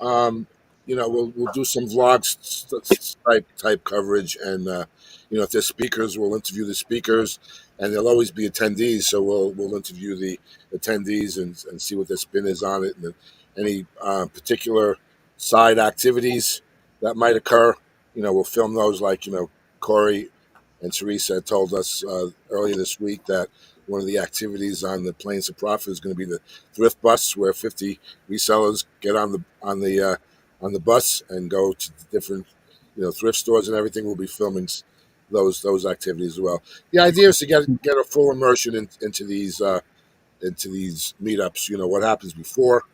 we'll do some vlogs type coverage, and if there's speakers, we'll interview the speakers, and there'll always be attendees. So we'll interview the attendees and see what their spin is on it, and any particular side activities that might occur. We'll film those. Like Corey and Teresa told us earlier this week that one of the activities on the Planes of Profit is going to be the thrift bus, where 50 resellers get on the bus and go to different thrift stores and everything. We'll be filming those activities as well. The idea is to get a full immersion into these meetups. What happens before,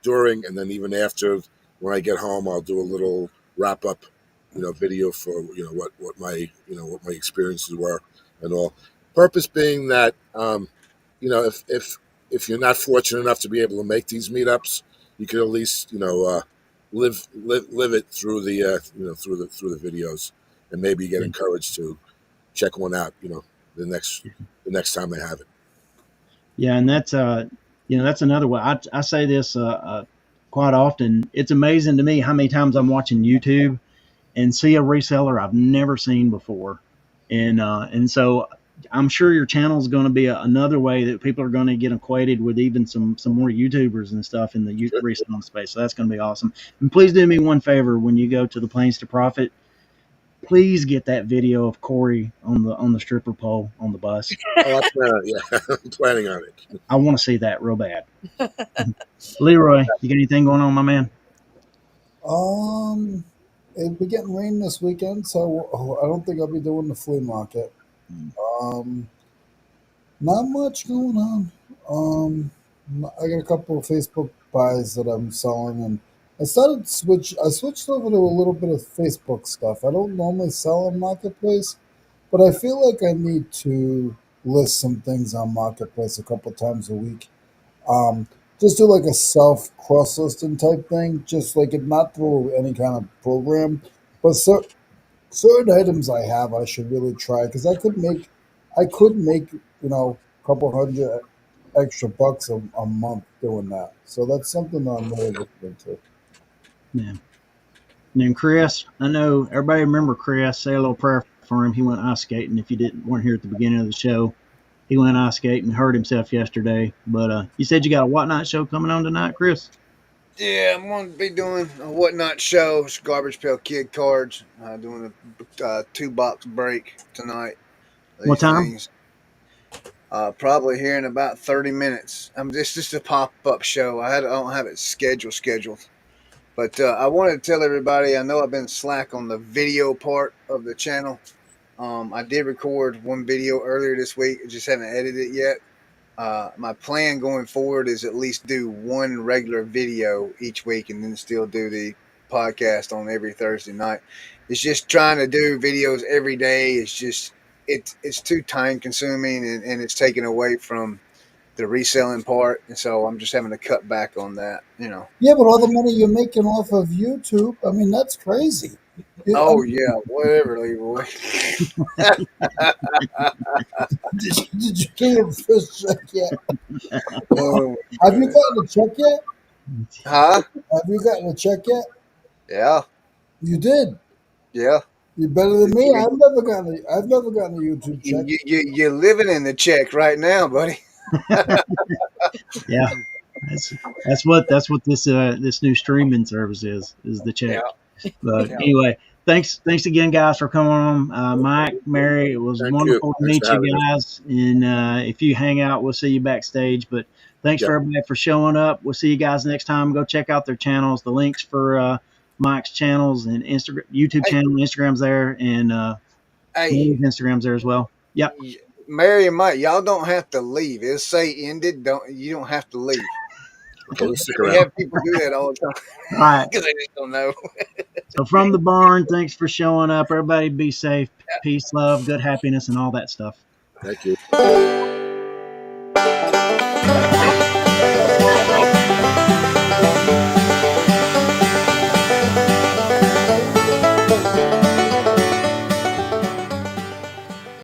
during, and then even after. When I get home, I'll do a little wrap up video for what my experiences were and all. Purpose being that if you're not fortunate enough to be able to make these meetups, you can at least live it through the through the videos, and maybe get encouraged to check one out the next time they have it. Yeah, and that's that's another way. I say this quite often. It's amazing to me how many times I'm watching YouTube and see a reseller I've never seen before, and so I'm sure your channel is going to be another way that people are going to get acquainted with even some more YouTubers and stuff in the reselling space. So that's going to be awesome. And please do me one favor when you go to the Planes to Profit. Please get that video of Corey on the stripper pole on the bus. Oh, I'm planning on it. I want to see that real bad. Leroy, you got anything going on, my man? It'll be getting rain this weekend, so I don't think I'll be doing the flea market. Not much going on. I got a couple of Facebook buys that I'm selling, and I switched over to a little bit of Facebook stuff. I don't normally sell on Marketplace, but I feel like I need to list some things on Marketplace a couple times a week. Just do like a self cross listing type thing, just like it not through any kind of program, but certain items I have I should really try because I could make a couple hundred extra bucks a month doing that. So that's something that I'm really looking into. Yeah. And then Chris, I know everybody remember Chris. Say a little prayer for him. He went ice skating. If you weren't here at the beginning of the show, he went ice skating, hurt himself yesterday. But you said you got a whatnot show coming on tonight, Chris? Yeah, I'm going to be doing a whatnot show. It's Garbage Pail Kid cards. Doing a 2-box break tonight. What These time? things. Probably here in about 30 minutes. It's just a pop-up show. I don't have it scheduled. But I wanted to tell everybody, I know I've been slack on the video part of the channel. I did record one video earlier this week. I just haven't edited it yet. My plan going forward is at least do one regular video each week and then still do the podcast on every Thursday night. It's just trying to do videos every day. It's too time consuming and it's taken away from the reselling part. And so I'm just having to cut back on that, Yeah, but all the money you're making off of YouTube, I mean, that's crazy. Oh, yeah, whatever, Leroy. Did you get your first check yet? Oh, Have you gotten a check yet? huh? Have you gotten a check yet? Yeah, You did. yeah. You're better than me. I've never gotten a YouTube check. You're living in the check right now, buddy. Yeah, that's what this new streaming service is the check. Yeah. But Yeah. anyway, thanks again, guys, for coming on. Mike, Mary, it was wonderful to meet you guys. And if you hang out, we'll see you backstage. But thanks for everybody for showing up. We'll see you guys next time. Go check out their channels. The links for Mike's channels and Instagram, YouTube channel, Instagram's there, and Instagram's there as well. Yep. Mary and Mike, y'all don't have to leave. It'll say ended. You don't have to leave. Okay, we'll stick We around. have people do that all the time. All right. Because they just don't know. So from the barn, thanks for showing up. Everybody be safe. Peace, love, good happiness, and all that stuff. Thank you.